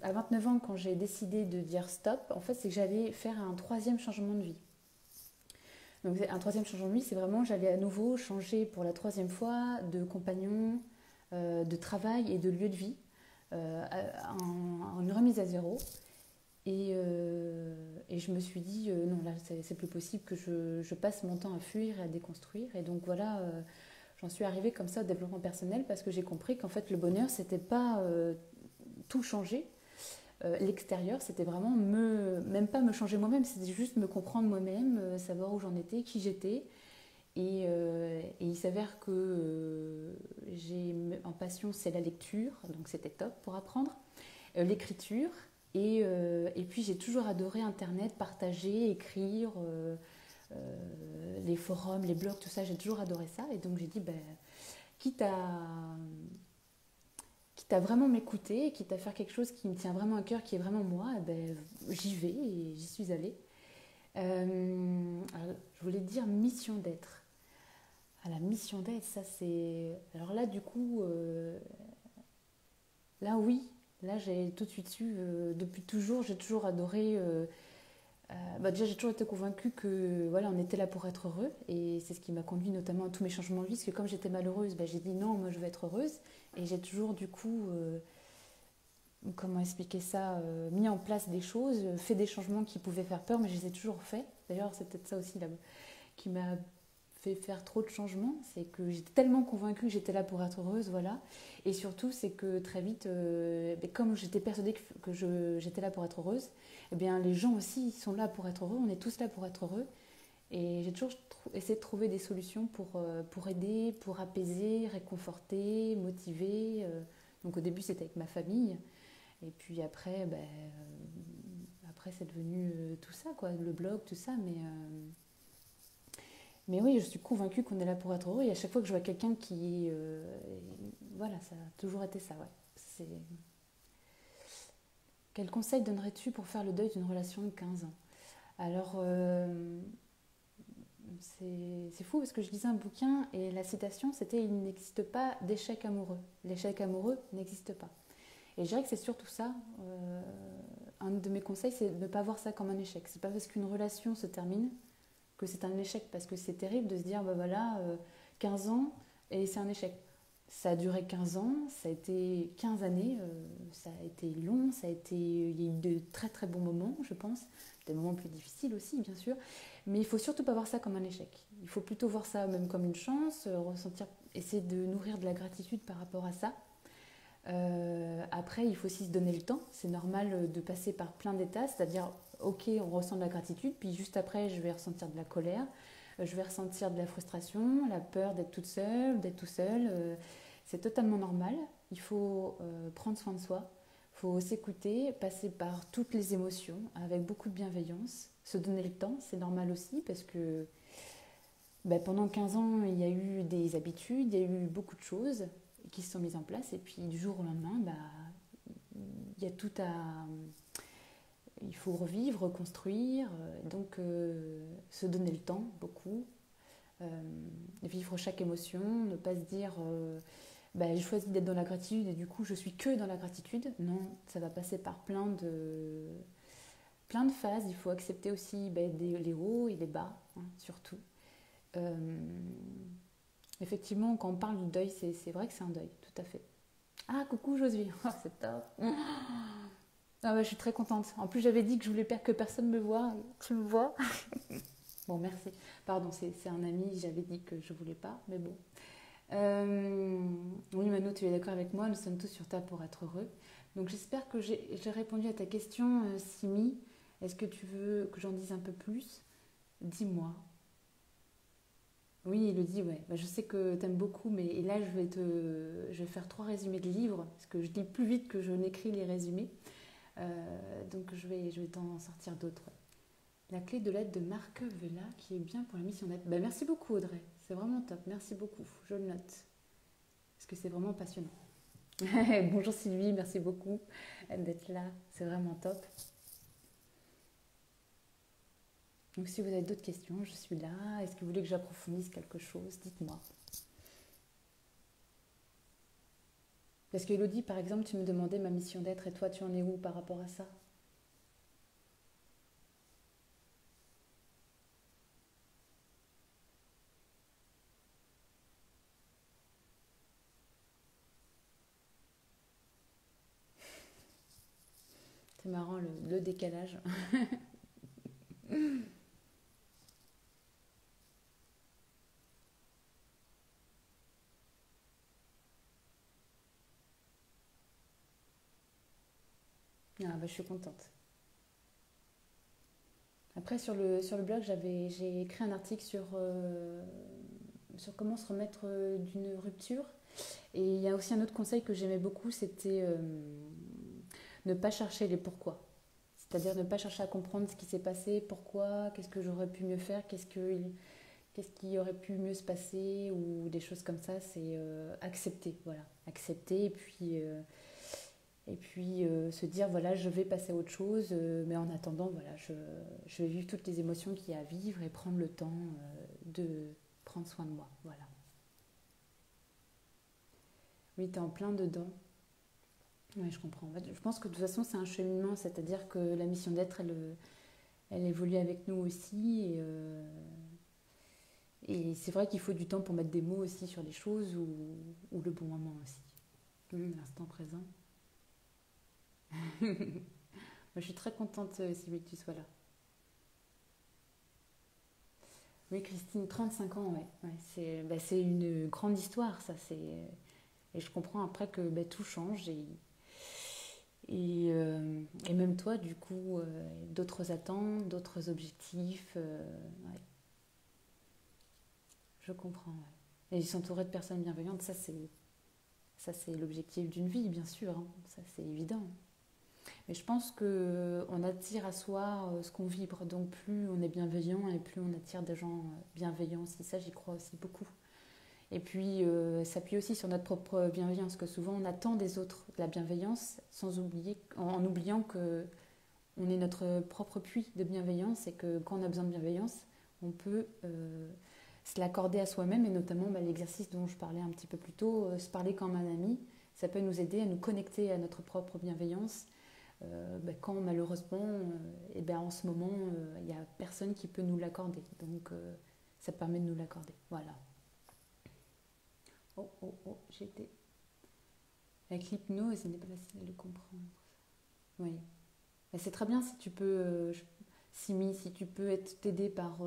à 29 ans, quand j'ai décidé de dire stop, en fait, c'est que j'allais faire un troisième changement de vie. Donc un troisième changement de vie, c'est vraiment, j'allais à nouveau changer pour la troisième fois de compagnon, de travail et de lieu de vie, en une remise à zéro. Et je me suis dit, non, là, c'est plus possible que je passe mon temps à fuir et à déconstruire. Et donc voilà, j'en suis arrivée comme ça au développement personnel parce que j'ai compris qu'en fait, le bonheur, c'était pas tout changer. L'extérieur, c'était vraiment même pas me changer moi-même, c'était juste me comprendre moi-même, savoir où j'en étais, qui j'étais. Et il s'avère que j'ai en passion, c'est la lecture, donc c'était top pour apprendre, l'écriture, et puis j'ai toujours adoré Internet, partager, écrire, les forums, les blogs, tout ça, j'ai toujours adoré ça. Et donc j'ai dit, ben, quitte à, quitte à vraiment m'écouter, quitte à faire quelque chose qui me tient vraiment à cœur, qui est vraiment moi, eh ben, j'y vais et j'y suis allée. Alors, je voulais dire mission d'être. Ah, la mission d'être, ça c'est... Alors là, du coup, là oui, là j'ai tout de suite su, depuis toujours, j'ai toujours adoré... bah déjà, j'ai toujours été convaincue que voilà, on était là pour être heureux, et c'est ce qui m'a conduit notamment à tous mes changements de vie, parce que comme j'étais malheureuse, bah, j'ai dit non, moi je veux être heureuse, et j'ai toujours du coup, comment expliquer ça, mis en place des choses, fait des changements qui pouvaient faire peur, mais je les ai toujours faits. D'ailleurs, c'est peut-être ça aussi là, qui m'a fait faire trop de changements, c'est que j'étais tellement convaincue que j'étais là pour être heureuse, voilà. Et surtout, c'est que très vite, comme j'étais persuadée j'étais là pour être heureuse, eh bien les gens aussi sont là pour être heureux, on est tous là pour être heureux. Et j'ai toujours essayé de trouver des solutions pour aider, pour apaiser, réconforter, motiver. Donc au début, c'était avec ma famille. Et puis après, après c'est devenu tout ça, quoi, le blog, tout ça. Mais oui, je suis convaincue qu'on est là pour être heureux. Et à chaque fois que je vois quelqu'un qui... voilà, ça a toujours été ça, ouais. Quel conseil donnerais-tu pour faire le deuil d'une relation de 15 ans? Alors, c'est fou parce que je lisais un bouquin et la citation, c'était «Il n'existe pas d'échec amoureux. L'échec amoureux n'existe pas». Et je dirais que c'est surtout ça. Un de mes conseils, c'est de ne pas voir ça comme un échec. C'est pas parce qu'une relation se termine que c'est un échec, parce que c'est terrible de se dire, bah voilà, 15 ans et c'est un échec. Ça a duré 15 ans, ça a été 15 années, ça a été long, il y a eu de très très bons moments, je pense, des moments plus difficiles aussi, bien sûr, mais il faut surtout pas voir ça comme un échec. Il faut plutôt voir ça même comme une chance, essayer de nourrir de la gratitude par rapport à ça. Après, il faut aussi se donner le temps. C'est normal de passer par plein d'états, c'est-à-dire, ok, on ressent de la gratitude, puis juste après, je vais ressentir de la colère, je vais ressentir de la frustration, la peur d'être toute seule, d'être tout seul. C'est totalement normal. Il faut prendre soin de soi, il faut s'écouter, passer par toutes les émotions avec beaucoup de bienveillance, se donner le temps, c'est normal aussi, parce que pendant 15 ans, il y a eu des habitudes, il y a eu beaucoup de choses qui se sont mises en place, et puis du jour au lendemain, il y a tout à... Il faut revivre, reconstruire, donc se donner le temps, beaucoup. Vivre chaque émotion, ne pas se dire bah, j'ai choisi d'être dans la gratitude et du coup je suis que dans la gratitude. Non, ça va passer par plein de phases. Il faut accepter aussi bah, les hauts et les bas, hein, surtout. Euh, Effectivement, quand on parle du deuil, c'est vrai que c'est un deuil, tout à fait. Ah, coucou Josué, oh, c'est top. Ah ouais, je suis très contente. En plus, j'avais dit que je voulais pas que personne me voie. Tu me vois? Bon, merci. Pardon, c'est un ami, j'avais dit que je voulais pas, mais bon. Euh, oui, Mano, tu es d'accord avec moi, nous sommes tous sur Terre pour être heureux. Donc j'espère que j'ai répondu à ta question, Simi. Est-ce que tu veux que j'en dise un peu plus? Dis-moi. Oui, Elodie, ouais. Bah, je sais que tu aimes beaucoup, mais et là, je vais faire 3 résumés de livres, parce que je lis plus vite que je n'écris les résumés. Donc je vais t'en sortir d'autres. Ouais. La clé de l'aide de Marc Vella, qui est bien pour la mission d'aide. Bah, merci beaucoup, Audrey. C'est vraiment top. Merci beaucoup. Je le note. Parce que c'est vraiment passionnant. Bonjour Sylvie, merci beaucoup d'être là. C'est vraiment top. Donc si vous avez d'autres questions, je suis là. Est-ce que vous voulez que j'approfondisse quelque chose? Dites-moi. Parce que Elodie, par exemple, tu me demandais ma mission d'être et toi, tu en es où par rapport à ça? C'est marrant le décalage. Ah bah je suis contente. Après sur le blog, j'ai écrit un article sur comment se remettre d'une rupture. Et il y a aussi un autre conseil que j'aimais beaucoup, c'était ne pas chercher les pourquoi. C'est-à-dire ne pas chercher à comprendre ce qui s'est passé, pourquoi, qu'est-ce que j'aurais pu mieux faire, qu'est-ce qui aurait pu mieux se passer, ou des choses comme ça. C'est accepter, voilà. Accepter et puis se dire, voilà, je vais passer à autre chose, mais en attendant, voilà, je vais vivre toutes les émotions qu'il y a à vivre et prendre le temps de prendre soin de moi, voilà. Oui, t'es en plein dedans. Oui, je comprends. Je pense que de toute façon, c'est un cheminement, c'est-à-dire que la mission d'être, elle évolue avec nous aussi. Et c'est vrai qu'il faut du temps pour mettre des mots aussi sur les choses ou le bon moment aussi. L'instant présent. Moi, je suis très contente, Sylvie, que tu sois là. Oui, Christine, 35 ans, ouais. Ouais, c'est une grande histoire, ça. Et je comprends après que bah, tout change et même toi, du coup, d'autres attentes, d'autres objectifs. Ouais, je comprends. Ouais. Et s'entourer de personnes bienveillantes, ça c'est l'objectif d'une vie, bien sûr. Hein. Ça, c'est évident. Mais je pense que on attire à soi ce qu'on vibre. Donc plus on est bienveillant et plus on attire des gens bienveillants aussi. Ça, j'y crois aussi beaucoup. Et puis s'appuyer aussi sur notre propre bienveillance, que souvent on attend des autres de la bienveillance, sans oublier, en oubliant que on est notre propre puits de bienveillance et que quand on a besoin de bienveillance, on peut se l'accorder à soi-même et notamment bah, l'exercice dont je parlais un petit peu plus tôt, se parler comme un ami, ça peut nous aider à nous connecter à notre propre bienveillance bah, quand malheureusement, et ben, en ce moment, il n'y a personne qui peut nous l'accorder. Donc ça permet de nous l'accorder. Voilà. Oh, oh, oh, j'étais. Avec l'hypnose, il n'est pas facile de le comprendre. Oui. Mais c'est très bien si tu peux, Simi, si tu peux être t'aider par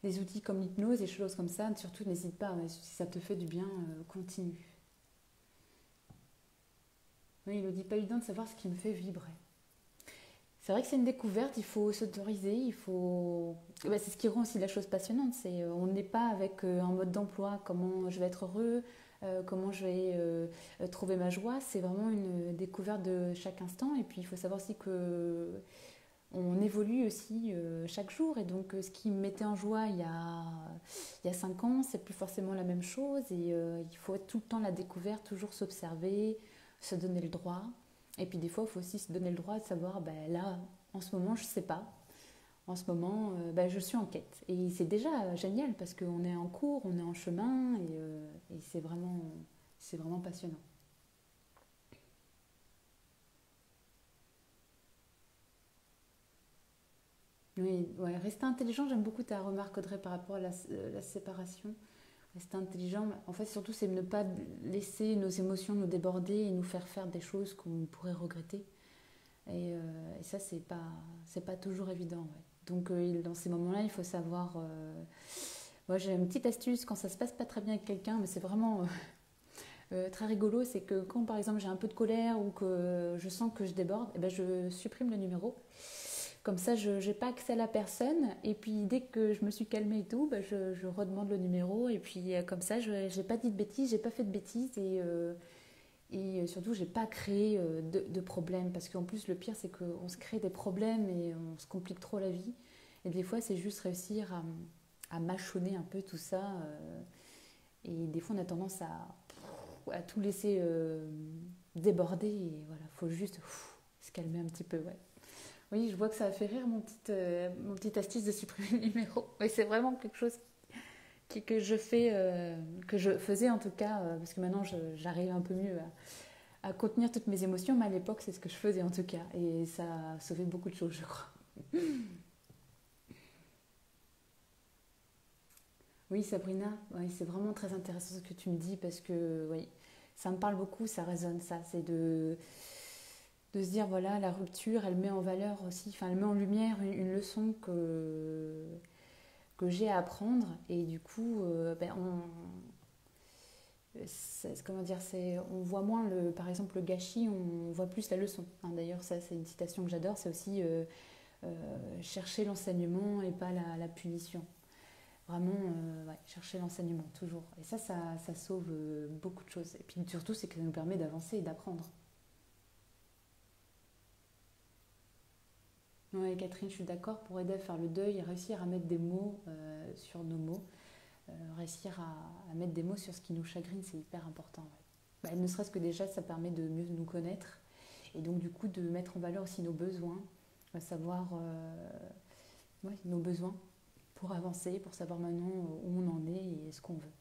des outils comme l'hypnose et choses comme ça. Surtout, n'hésite pas. Ouais, si ça te fait du bien, continue. Oui, il ne dit pas évident de savoir ce qui me fait vibrer. C'est vrai que c'est une découverte, il faut s'autoriser, il faut... Bah, c'est ce qui rend aussi la chose passionnante, on n'est pas avec un mode d'emploi, comment je vais être heureux, comment je vais trouver ma joie, c'est vraiment une découverte de chaque instant et puis il faut savoir aussi que on évolue aussi chaque jour et donc ce qui me mettait en joie il y a 5 ans, c'est plus forcément la même chose et il faut être tout le temps à la découverte, toujours s'observer, se donner le droit. Et puis des fois, il faut aussi se donner le droit de savoir, ben, là, en ce moment, je ne sais pas. En ce moment, ben, je suis en quête. Et c'est déjà génial parce qu'on est en cours, on est en chemin et c'est vraiment passionnant. Oui, ouais, rester intelligent, j'aime beaucoup ta remarque, Audrey, par rapport à la séparation. Rester intelligent, en fait, surtout, c'est ne pas laisser nos émotions nous déborder et nous faire faire des choses qu'on pourrait regretter. Et ça, c'est pas toujours évident. Ouais. Donc, dans ces moments-là, il faut savoir. Moi, j'ai une petite astuce quand ça se passe pas très bien avec quelqu'un, mais c'est vraiment très rigolo. C'est que quand, par exemple, j'ai un peu de colère ou que je sens que je déborde, eh ben, je supprime le numéro. Comme ça, je n'ai pas accès à la personne. Et puis, dès que je me suis calmée et tout, ben, je redemande le numéro. Et puis, comme ça, je n'ai pas dit de bêtises, j'ai pas fait de bêtises. Et surtout, j'ai pas créé de problème. Parce qu'en plus, le pire, c'est qu'on se crée des problèmes et on se complique trop la vie. Et des fois, c'est juste réussir à mâchonner un peu tout ça. Et des fois, on a tendance à tout laisser déborder. Et voilà, il faut juste se calmer un petit peu. Ouais. Oui, je vois que ça a fait rire mon petit astuce de supprimer le numéro. Oui, c'est vraiment quelque chose que je fais, que je faisais en tout cas, parce que maintenant j'arrive un peu mieux à contenir toutes mes émotions, mais à l'époque c'est ce que je faisais en tout cas, et ça a sauvé beaucoup de choses, je crois. Oui, Sabrina, oui, c'est vraiment très intéressant ce que tu me dis, parce que oui, ça me parle beaucoup, ça résonne, ça, c'est de se dire, voilà, la rupture, elle met en valeur aussi, enfin, elle met en lumière une leçon que j'ai à apprendre, et du coup, ben, comment dire, on voit moins par exemple le gâchis, on voit plus la leçon. Hein, d'ailleurs, ça c'est une citation que j'adore, c'est aussi chercher l'enseignement et pas la punition. Vraiment, ouais, chercher l'enseignement toujours. Et ça sauve beaucoup de choses. Et puis surtout, c'est que ça nous permet d'avancer et d'apprendre. Ouais, Catherine, je suis d'accord, pour aider à faire le deuil et réussir à mettre des mots sur nos mots, réussir à mettre des mots sur ce qui nous chagrine, c'est hyper important. Ouais. Bah, ne serait-ce que déjà, ça permet de mieux nous connaître et donc du coup de mettre en valeur aussi nos besoins, à savoir ouais, nos besoins pour avancer, pour savoir maintenant où on en est et ce qu'on veut.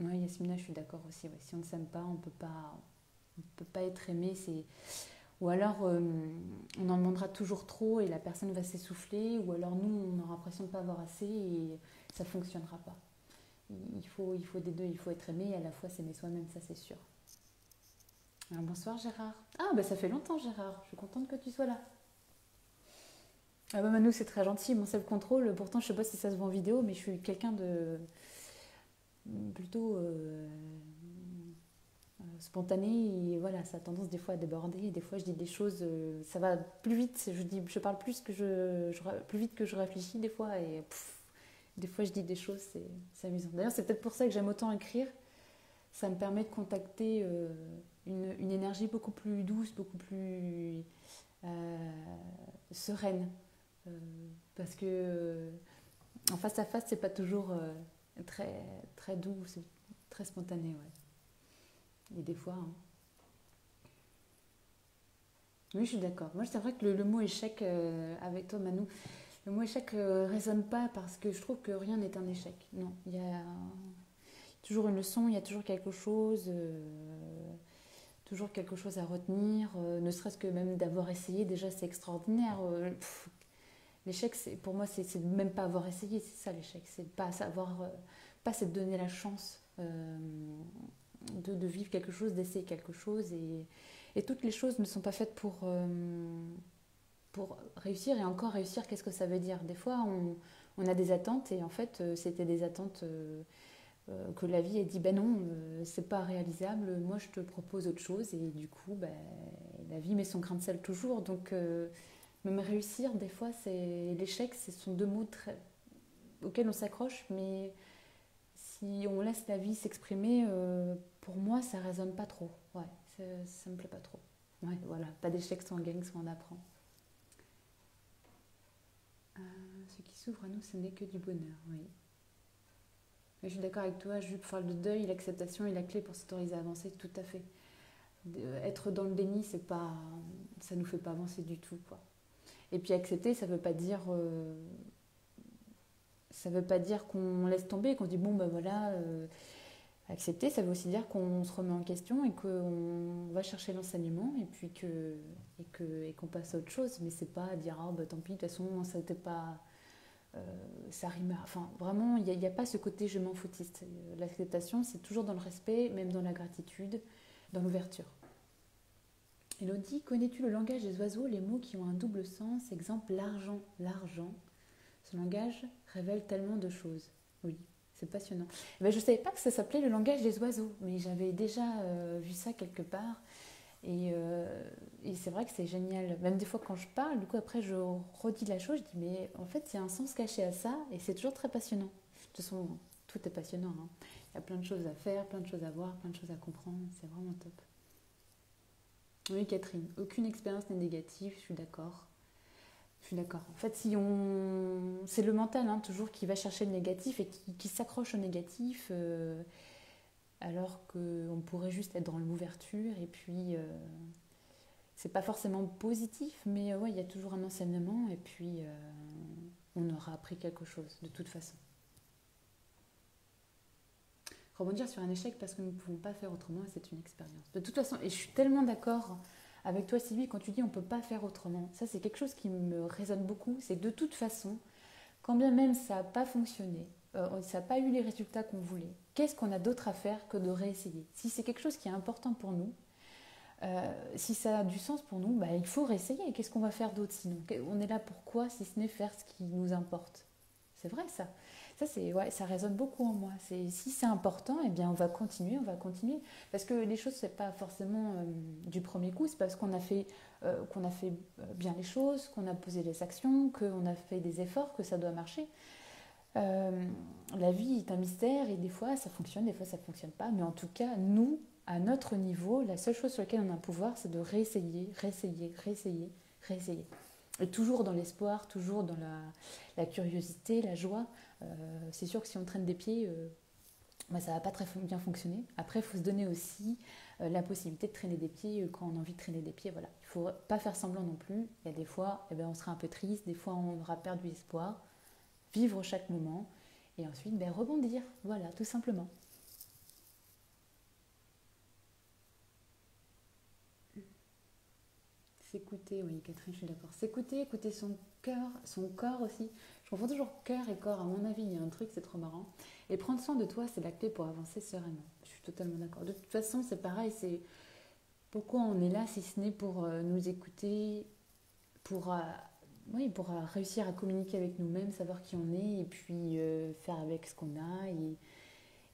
Oui, Yasmina, je suis d'accord aussi. Ouais. Si on ne s'aime pas, on peut pas être aimé. Ou alors on en demandera toujours trop et la personne va s'essouffler, ou alors nous, on aura l'impression de ne pas avoir assez et ça ne fonctionnera pas. Il faut des deux, il faut être aimé et à la fois s'aimer soi-même, ça c'est sûr. Alors, bonsoir Gérard. Ah bah ça fait longtemps Gérard, je suis contente que tu sois là. Ah bah Manu c'est très gentil, mon self-control, pourtant je sais pas si ça se voit en vidéo, mais je suis quelqu'un de plutôt spontané et voilà, ça a tendance des fois à déborder, et des fois je dis des choses, ça va plus vite, je parle plus vite que je réfléchis des fois et des fois je dis des choses, c'est amusant. D'ailleurs c'est peut-être pour ça que j'aime autant écrire, ça me permet de contacter une énergie beaucoup plus douce, beaucoup plus sereine. Euh, Parce que en face à face, c'est pas toujours très, très doux, c'est très spontané. Ouais. Et des fois. Hein. Oui, je suis d'accord. Moi, c'est vrai que le mot échec, avec toi, Manou, le mot échec résonne pas parce que je trouve que rien n'est un échec. Non, il y a toujours une leçon, il y a toujours quelque chose à retenir, ne serait-ce que même d'avoir essayé, déjà c'est extraordinaire. L'échec, pour moi, c'est même pas avoir essayé, c'est ça l'échec. C'est pas savoir, pas se donner la chance de vivre quelque chose, d'essayer quelque chose. Et toutes les choses ne sont pas faites pour réussir. Et encore réussir, qu'est-ce que ça veut dire? Des fois, on a des attentes et en fait, c'était des attentes que la vie a dit, ben non, c'est pas réalisable, moi je te propose autre chose. Et du coup, ben, la vie met son grain de sel toujours. Donc, même réussir, des fois, c'est l'échec, ce sont deux mots auxquels on s'accroche, mais si on laisse la vie s'exprimer, pour moi, ça résonne pas trop. Ouais, ça me plaît pas trop. Ouais, voilà, pas d'échec sans gagne, soit on apprend. Ce qui s'ouvre à nous, ce n'est que du bonheur, oui. Mais je suis d'accord avec toi, Jules, pour faire le deuil, l'acceptation est la clé pour s'autoriser à avancer, tout à fait. Être dans le déni, c'est pas, ça nous fait pas avancer du tout, quoi. Et puis accepter, ça veut pas dire qu'on laisse tomber, qu'on dit bon ben voilà. Accepter, ça veut aussi dire qu'on se remet en question et qu'on va chercher l'enseignement et puis et qu'on passe à autre chose. Mais c'est pas dire ah bah tant pis, de toute façon ça n'était pas, ça rime. Enfin vraiment, il n'y a pas ce côté je m'en foutiste. L'acceptation, c'est toujours dans le respect, même dans la gratitude, dans l'ouverture. Elodie, connais-tu le langage des oiseaux, les mots qui ont un double sens? Exemple, l'argent, l'argent. Ce langage révèle tellement de choses. Oui, c'est passionnant. Eh ben, je ne savais pas que ça s'appelait le langage des oiseaux, mais j'avais déjà vu ça quelque part. Et c'est vrai que c'est génial. Même des fois quand je parle, du coup après je redis la chose, je dis mais en fait il y a un sens caché à ça et c'est toujours très passionnant. De toute façon, tout est passionnant, hein. Il y a plein de choses à faire, plein de choses à voir, plein de choses à comprendre. C'est vraiment top. Oui, Catherine, aucune expérience n'est négative, je suis d'accord. Je suis d'accord. En fait, si on... c'est le mental hein, toujours qui va chercher le négatif et qui s'accroche au négatif, alors qu'on pourrait juste être dans l'ouverture. Et puis, c'est pas forcément positif, mais ouais, il y a toujours un enseignement et puis on aura appris quelque chose de toute façon. Rebondir sur un échec parce que nous ne pouvons pas faire autrement et c'est une expérience. De toute façon, et je suis tellement d'accord avec toi Sylvie quand tu dis on ne peut pas faire autrement. Ça c'est quelque chose qui me résonne beaucoup, c'est que de toute façon, quand bien même ça n'a pas fonctionné, ça n'a pas eu les résultats qu'on voulait, qu'est-ce qu'on a d'autre à faire que de réessayer? Si c'est quelque chose qui est important pour nous, si ça a du sens pour nous, bah, il faut réessayer. Qu'est-ce qu'on va faire d'autre sinon? On est là pour quoi si ce n'est faire ce qui nous importe? C'est vrai ça. Ouais, ça résonne beaucoup en moi. Si c'est important, eh bien on va continuer, on va continuer. Parce que les choses, c'est pas forcément du premier coup, c'est parce qu'on a fait bien les choses, qu'on a posé les actions, qu'on a fait des efforts, que ça doit marcher. Euh, la vie est un mystère et des fois ça fonctionne, des fois ça fonctionne pas. Mais en tout cas, nous, à notre niveau, la seule chose sur laquelle on a un pouvoir, c'est de réessayer, réessayer, réessayer, réessayer. Et toujours dans l'espoir, toujours dans la curiosité, la joie. C'est sûr que si on traîne des pieds, bah, ça va pas très bien fonctionner. Après, il faut se donner aussi la possibilité de traîner des pieds quand on a envie de traîner des pieds. Voilà. Il ne faut pas faire semblant non plus. Il y a des fois, eh ben, on sera un peu triste, des fois on aura perdu espoir. Vivre chaque moment et ensuite ben, rebondir. Voilà, tout simplement. S'écouter, oui, Catherine, je suis d'accord. S'écouter, écouter son cœur, son corps aussi. Je confonds toujours cœur et corps. À mon avis, il y a un truc, c'est trop marrant. Et prendre soin de toi, c'est la clé pour avancer sereinement. Je suis totalement d'accord. De toute façon, c'est pareil. C'est pourquoi on est là, si ce n'est pour nous écouter, pour, oui, pour réussir à communiquer avec nous-mêmes, savoir qui on est, et puis faire avec ce qu'on a,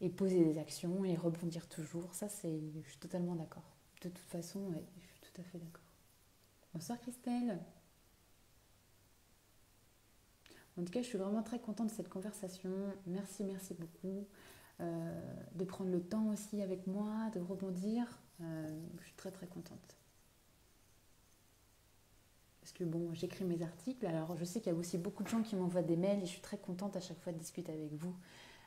et poser des actions, et rebondir toujours. Ça, je suis totalement d'accord. De toute façon, ouais, je suis tout à fait d'accord. Bonsoir Christelle. En tout cas, je suis vraiment très contente de cette conversation. Merci, merci beaucoup. De prendre le temps aussi avec moi, de rebondir. Je suis très très contente. Parce que bon, j'écris mes articles, alors je sais qu'il y a aussi beaucoup de gens qui m'envoient des mails et je suis très contente à chaque fois de discuter avec vous.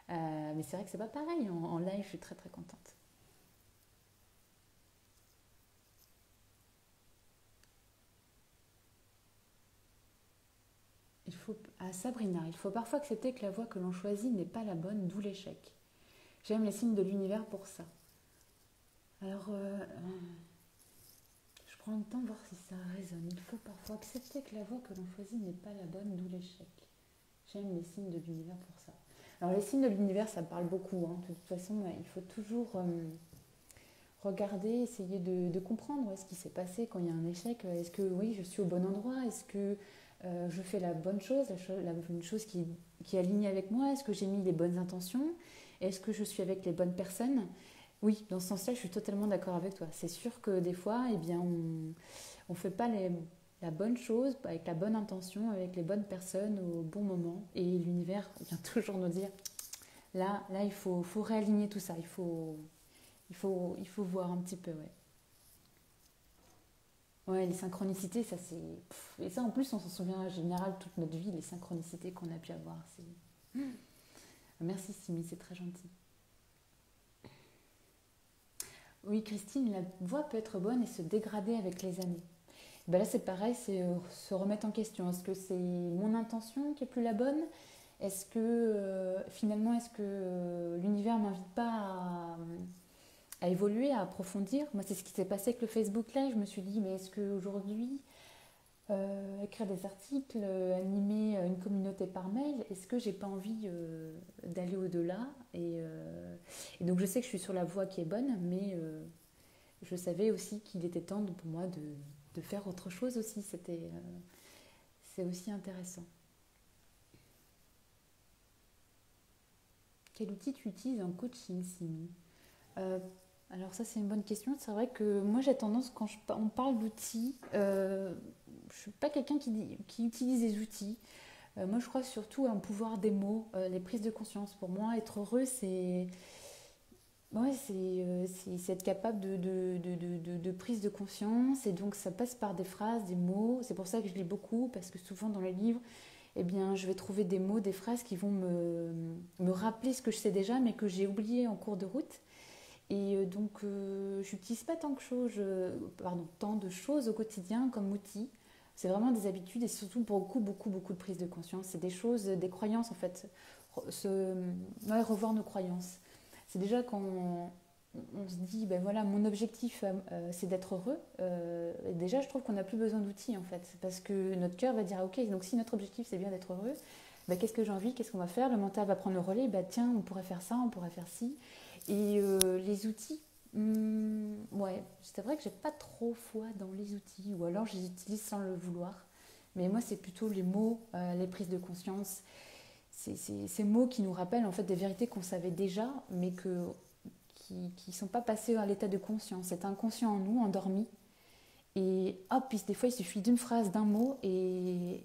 Mais c'est vrai que c'est pas pareil, en live je suis très très contente. Sabrina, il faut parfois accepter que la voie que l'on choisit n'est pas la bonne, d'où l'échec. J'aime les signes de l'univers pour ça. Alors, je prends le temps de voir si ça résonne. Il faut parfois accepter que la voie que l'on choisit n'est pas la bonne, d'où l'échec. J'aime les signes de l'univers pour ça. Alors, les signes de l'univers, ça me parle beaucoup, hein. De toute façon, il faut toujours regarder, essayer de comprendre ce qui s'est passé quand il y a un échec. Est-ce que oui, je suis au bon endroit? Est-ce que je fais la bonne chose, une chose qui est alignée avec moi? Est-ce que j'ai mis les bonnes intentions? Est-ce que je suis avec les bonnes personnes? Oui, dans ce sens-là, je suis totalement d'accord avec toi. C'est sûr que des fois, eh bien, on fait pas la bonne chose avec la bonne intention, avec les bonnes personnes au bon moment. Et l'univers vient toujours nous dire, là faut réaligner tout ça. Il faut voir un petit peu, ouais. Ouais, les synchronicités, ça c'est... Et ça en plus, on s'en souvient en général toute notre vie, les synchronicités qu'on a pu avoir. Merci Simi, c'est très gentil. Oui, Christine, la voix peut être bonne et se dégrader avec les années. Ben là, c'est pareil, c'est se remettre en question. Est-ce que c'est mon intention qui est plus la bonne? Est-ce que finalement, est-ce que l'univers m'invite pas à évoluer, à approfondir? Moi, c'est ce qui s'est passé avec le Facebook Live. Je me suis dit, mais est-ce qu'aujourd'hui, écrire des articles, animer une communauté par mail, est-ce que j'ai pas envie d'aller au-delà et donc, je sais que je suis sur la voie qui est bonne, mais je savais aussi qu'il était temps pour moi de faire autre chose aussi. C'est aussi intéressant. Quel outil tu utilises en coaching, Simi? Euh, alors ça, c'est une bonne question. C'est vrai que moi, j'ai tendance, quand on parle d'outils, je suis pas quelqu'un qui utilise des outils. Moi, je crois surtout à un pouvoir des mots, les prises de conscience. Pour moi, être heureux, c'est être capable de prise de conscience. Et donc, ça passe par des phrases, des mots. C'est pour ça que je lis beaucoup, parce que souvent dans les livres, eh bien, je vais trouver des mots, des phrases qui vont me rappeler ce que je sais déjà, mais que j'ai oublié en cours de route. Et donc, je n'utilise pas tant de choses au quotidien comme outil. C'est vraiment des habitudes et surtout beaucoup, beaucoup, beaucoup de prise de conscience. C'est des choses, des croyances en fait. Revoir nos croyances. C'est déjà quand on se dit, ben voilà, mon objectif c'est d'être heureux. Et déjà, je trouve qu'on n'a plus besoin d'outils en fait. Parce que notre cœur va dire, ah, ok, donc si notre objectif c'est bien d'être heureux, ben, qu'est-ce que j'ai envie, qu'est-ce qu'on va faire? Le mental va prendre le relais, ben, tiens, on pourrait faire ça, on pourrait faire ci. Et les outils, ouais, c'est vrai que j'ai pas trop foi dans les outils, ou alors je les utilise sans le vouloir. Mais moi, c'est plutôt les mots, les prises de conscience, ces mots qui nous rappellent en fait des vérités qu'on savait déjà, mais qui sont pas passées à l'état de conscience. C'est inconscient en nous, endormi. Et hop, puis des fois, il suffit d'une phrase, d'un mot, et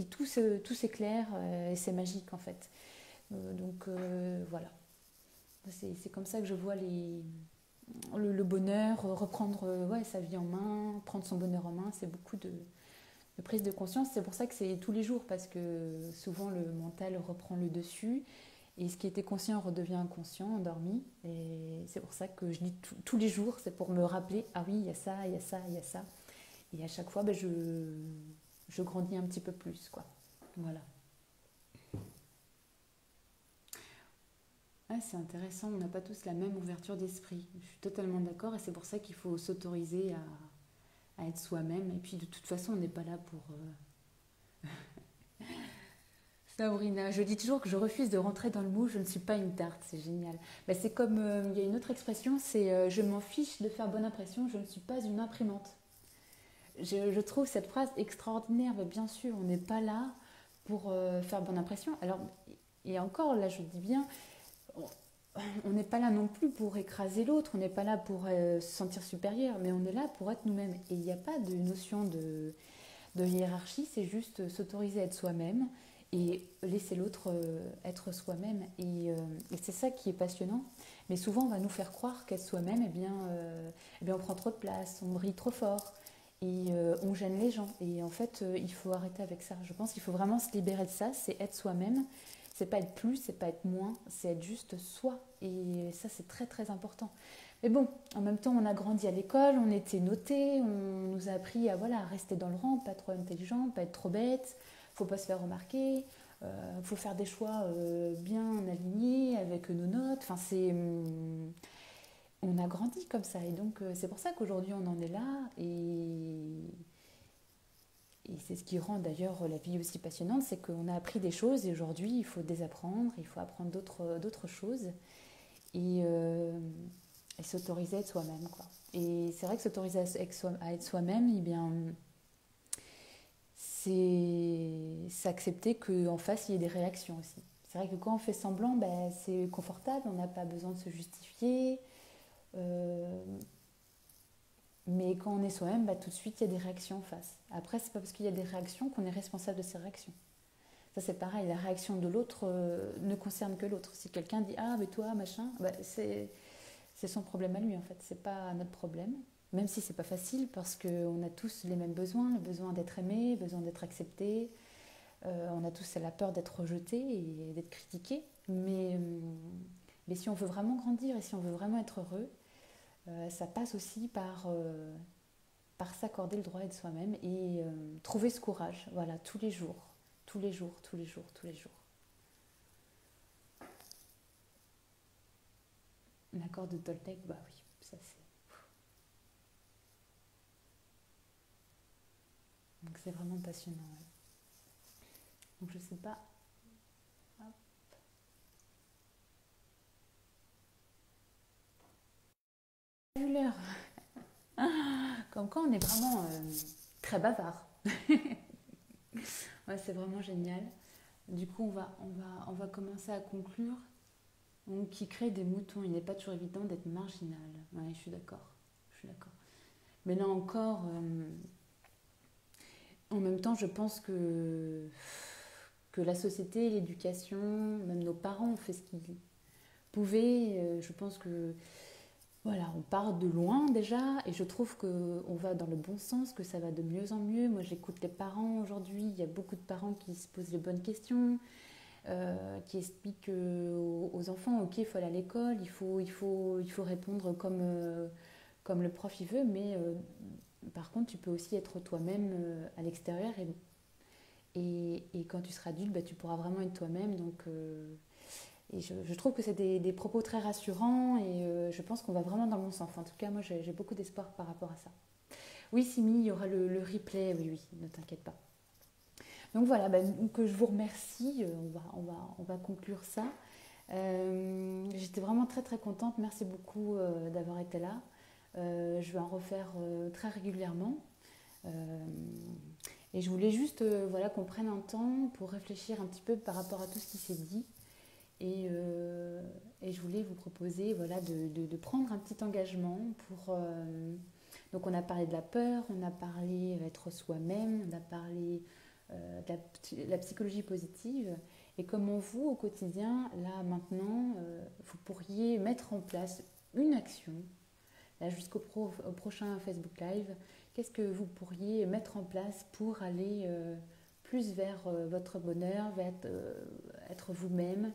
tout s'éclaire, et c'est magique en fait. Voilà. C'est comme ça que je vois le bonheur, reprendre ouais, sa vie en main, prendre son bonheur en main, c'est beaucoup de prise de conscience. C'est pour ça que c'est tous les jours, parce que souvent le mental reprend le dessus, et ce qui était conscient redevient inconscient, endormi. Et c'est pour ça que je lis tous les jours, c'est pour me rappeler, ah oui, il y a ça, il y a ça, il y a ça. Et à chaque fois, ben, je grandis un petit peu plus, quoi. Voilà. Ah, c'est intéressant, on n'a pas tous la même ouverture d'esprit. Je suis totalement d'accord et c'est pour ça qu'il faut s'autoriser à être soi-même. Et puis de toute façon, on n'est pas là pour... Sabrina, je dis toujours que je refuse de rentrer dans le moule, je ne suis pas une tarte, c'est génial. Ben, c'est comme, il y a une autre expression, c'est je m'en fiche de faire bonne impression, je ne suis pas une imprimante. Je trouve cette phrase extraordinaire, mais bien sûr, on n'est pas là pour faire bonne impression. Alors, et encore, là, je dis bien, on n'est pas là non plus pour écraser l'autre, on n'est pas là pour se sentir supérieur, mais on est là pour être nous-mêmes. Et il n'y a pas de notion de hiérarchie, c'est juste s'autoriser à être soi-même et laisser l'autre être soi-même. Et c'est ça qui est passionnant. Mais souvent, on va nous faire croire qu'être soi-même, eh bien, on prend trop de place, on brille trop fort et on gêne les gens. Et en fait, il faut arrêter avec ça. Je pense qu'il faut vraiment se libérer de ça, c'est être soi-même. C'est pas être plus, c'est pas être moins, c'est être juste soi. Et ça, c'est très très important. Mais bon, en même temps, on a grandi à l'école, on était notés, on nous a appris à, voilà, à rester dans le rang, pas trop intelligent, pas être trop bête, faut pas se faire remarquer, faut faire des choix bien alignés avec nos notes. Enfin, on a grandi comme ça. Et donc, c'est pour ça qu'aujourd'hui, on en est là. Et c'est ce qui rend d'ailleurs la vie aussi passionnante, c'est qu'on a appris des choses et aujourd'hui, il faut désapprendre, il faut apprendre d'autres choses et, euh, et s'autoriser à être soi-même, quoi. Et c'est vrai que s'autoriser à être soi-même, eh bien, c'est s'accepter qu'en face, il y ait des réactions aussi. C'est vrai que quand on fait semblant, ben, c'est confortable, on n'a pas besoin de se justifier. Euh, mais quand on est soi-même, bah, tout de suite, il y a des réactions en face. Après, c'est pas parce qu'il y a des réactions qu'on est responsable de ces réactions. Ça, c'est pareil, la réaction de l'autre ne concerne que l'autre. Si quelqu'un dit ah, mais toi, machin, bah, c'est son problème à lui, en fait. C'est pas notre problème. Même si c'est pas facile, parce qu'on a tous les mêmes besoins, le besoin d'être aimé, le besoin d'être accepté. On a tous la peur d'être rejeté et d'être critiqué. Mais si on veut vraiment grandir et si on veut vraiment être heureux, Ça passe aussi par s'accorder le droit d'être soi-même et trouver ce courage, voilà, tous les jours, tous les jours, tous les jours, tous les jours. L'accord de Toltec, bah oui, ça c'est. Donc c'est vraiment passionnant. Ouais. Donc je sais pas. Hop. Vu l'heure. Comme quoi on est vraiment très bavard. Ouais, c'est vraiment génial. Du coup, on va commencer à conclure. Donc, qui crée des moutons, il n'est pas toujours évident d'être marginal. Ouais, je suis d'accord. Je suis d'accord. Mais là encore, en même temps, je pense que la société, l'éducation, même nos parents ont fait ce qu'ils pouvaient. Je pense que voilà, on part de loin déjà et je trouve qu'on va dans le bon sens, que ça va de mieux en mieux. Moi, j'écoute les parents aujourd'hui. Il y a beaucoup de parents qui se posent les bonnes questions, qui expliquent aux enfants, ok, il faut aller à l'école, il faut répondre comme le prof il veut, mais par contre, tu peux aussi être toi-même à l'extérieur et quand tu seras adulte, bah, tu pourras vraiment être toi-même. Donc, et je trouve que c'est des propos très rassurants et je pense qu'on va vraiment dans le bon sens. Enfin, en tout cas, moi, j'ai beaucoup d'espoir par rapport à ça. Oui, Simi, il y aura le replay. Oui, oui, ne t'inquiète pas. Donc voilà, bah, que je vous remercie. On va conclure ça. J'étais vraiment très très contente. Merci beaucoup d'avoir été là. Je vais en refaire très régulièrement. Euh, et je voulais juste voilà, qu'on prenne un temps pour réfléchir un petit peu par rapport à tout ce qui s'est dit. Et je voulais vous proposer voilà, de prendre un petit engagement pour... donc on a parlé de la peur, on a parlé d'être soi-même, on a parlé de la psychologie positive. Et comment vous, au quotidien, là maintenant, vous pourriez mettre en place une action, là au prochain Facebook Live, qu'est-ce que vous pourriez mettre en place pour aller plus vers votre bonheur, vers être vous-même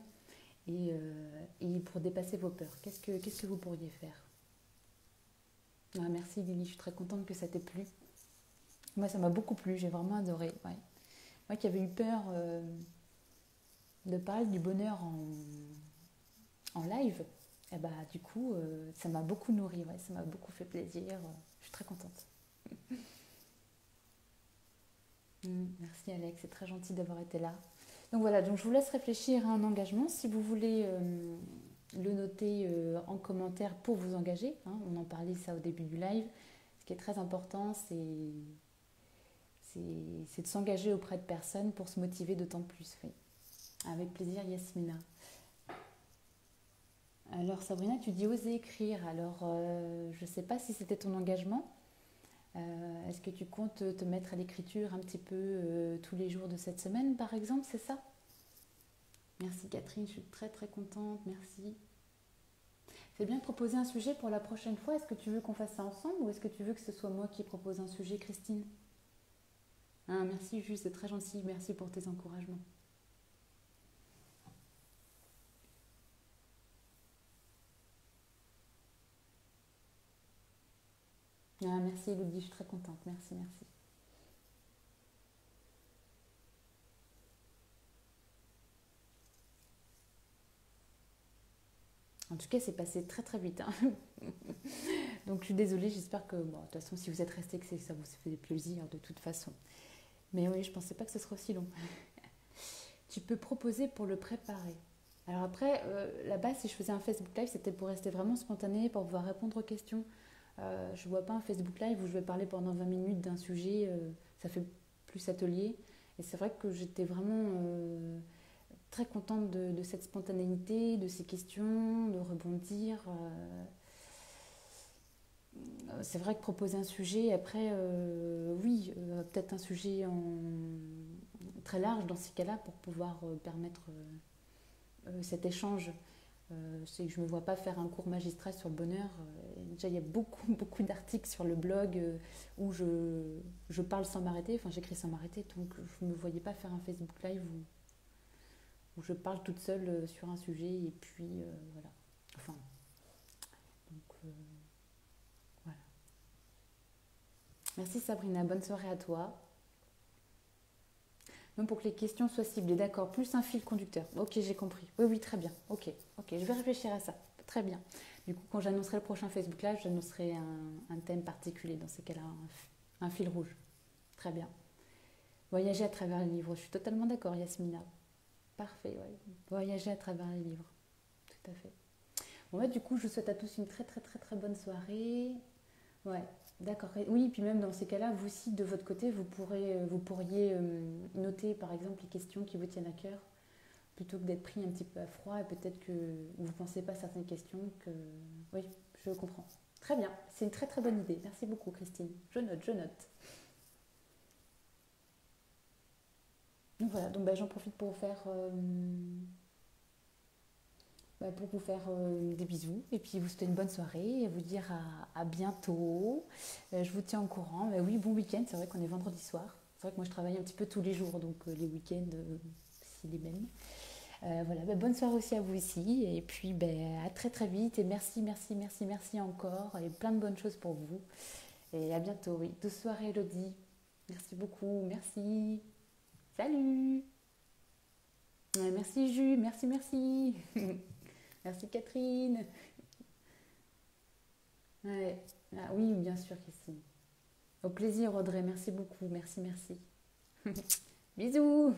et pour dépasser vos peurs. Qu'est-ce que vous pourriez faire? Ah, merci Lily, je suis très contente que ça t'ait plu. Moi, ça m'a beaucoup plu, j'ai vraiment adoré. Ouais. Moi qui avais eu peur de parler du bonheur en live, et bah, du coup, ça m'a beaucoup nourri, ouais, ça m'a beaucoup fait plaisir. Je suis très contente. Merci Alex, c'est très gentil d'avoir été là. Donc voilà, donc je vous laisse réfléchir à un engagement. Si vous voulez le noter en commentaire pour vous engager, hein, on en parlait ça au début du live. Ce qui est très important, c'est de s'engager auprès de personnes pour se motiver d'autant plus. Oui. Avec plaisir, Yasmina. Alors Sabrina, tu dis oser écrire. Alors je ne sais pas si c'était ton engagement. Est-ce que tu comptes te mettre à l'écriture un petit peu tous les jours de cette semaine, par exemple, c'est ça? Merci Catherine, je suis très très contente, merci. C'est bien de proposer un sujet pour la prochaine fois. Est-ce que tu veux qu'on fasse ça ensemble ou est-ce que tu veux que ce soit moi qui propose un sujet, Christine? Ah, merci Jules, c'est très gentil, merci pour tes encouragements. Ah, merci Elodie, je suis très contente, merci, merci. En tout cas, c'est passé très très vite, hein. Donc je suis désolée, j'espère que, bon, de toute façon, si vous êtes resté, que ça vous fait plaisir de toute façon. Mais oui, je pensais pas que ce serait aussi long. Tu peux proposer pour le préparer. Alors après, là-bas, si je faisais un Facebook Live, c'était pour rester vraiment spontané, pour pouvoir répondre aux questions. Je ne vois pas un Facebook Live où je vais parler pendant 20 minutes d'un sujet, ça fait plus atelier. Et c'est vrai que j'étais vraiment très contente de cette spontanéité, de ces questions, de rebondir. C'est vrai que proposer un sujet, après, oui, peut-être un sujet très large dans ces cas-là pour pouvoir permettre cet échange. C'est que je ne me vois pas faire un cours magistral sur le bonheur. Déjà, il y a beaucoup, beaucoup d'articles sur le blog où je parle sans m'arrêter, enfin j'écris sans m'arrêter, donc je ne me voyais pas faire un Facebook Live où je parle toute seule sur un sujet et puis voilà. Enfin, donc Merci Sabrina, bonne soirée à toi. Même pour que les questions soient ciblées, d'accord. Plus un fil conducteur. Ok, j'ai compris. Oui, oui, très bien. Ok, ok, je vais réfléchir à ça. Très bien. Du coup, quand j'annoncerai le prochain Facebook Live, j'annoncerai un thème particulier. Dans ces cas-là, un fil rouge. Très bien. Voyager à travers les livres. Je suis totalement d'accord, Yasmina. Parfait, ouais. Voyager à travers les livres. Tout à fait. Bon, ouais, du coup, je vous souhaite à tous une très, très, très, très bonne soirée. Ouais, d'accord. Oui, puis même dans ces cas-là, vous aussi, de votre côté, vous pourriez noter, par exemple, les questions qui vous tiennent à cœur, plutôt que d'être pris un petit peu à froid et peut-être que vous ne pensez pas à certaines questions. Que... Oui, je comprends. Très bien, c'est une très très bonne idée. Merci beaucoup, Christine. Je note, je note. Donc voilà, donc bah, j'en profite pour vous faire des bisous et puis vous souhaiter une bonne soirée et vous dire à bientôt. Je vous tiens au courant. Mais oui, bon week-end. C'est vrai qu'on est vendredi soir. C'est vrai que moi je travaille un petit peu tous les jours, donc les week-ends, c'est les mêmes. Voilà, bah, bonne soirée aussi à vous ici et puis bah, à très très vite et merci, merci, merci, merci encore et plein de bonnes choses pour vous. Et à bientôt, oui. Douce soirée, Elodie. Merci beaucoup, merci. Salut. Ouais, merci Jus, merci, merci. Merci Catherine. Ouais. Ah, oui, bien sûr, Christine. Au plaisir, Audrey. Merci beaucoup. Merci, merci. Bisous.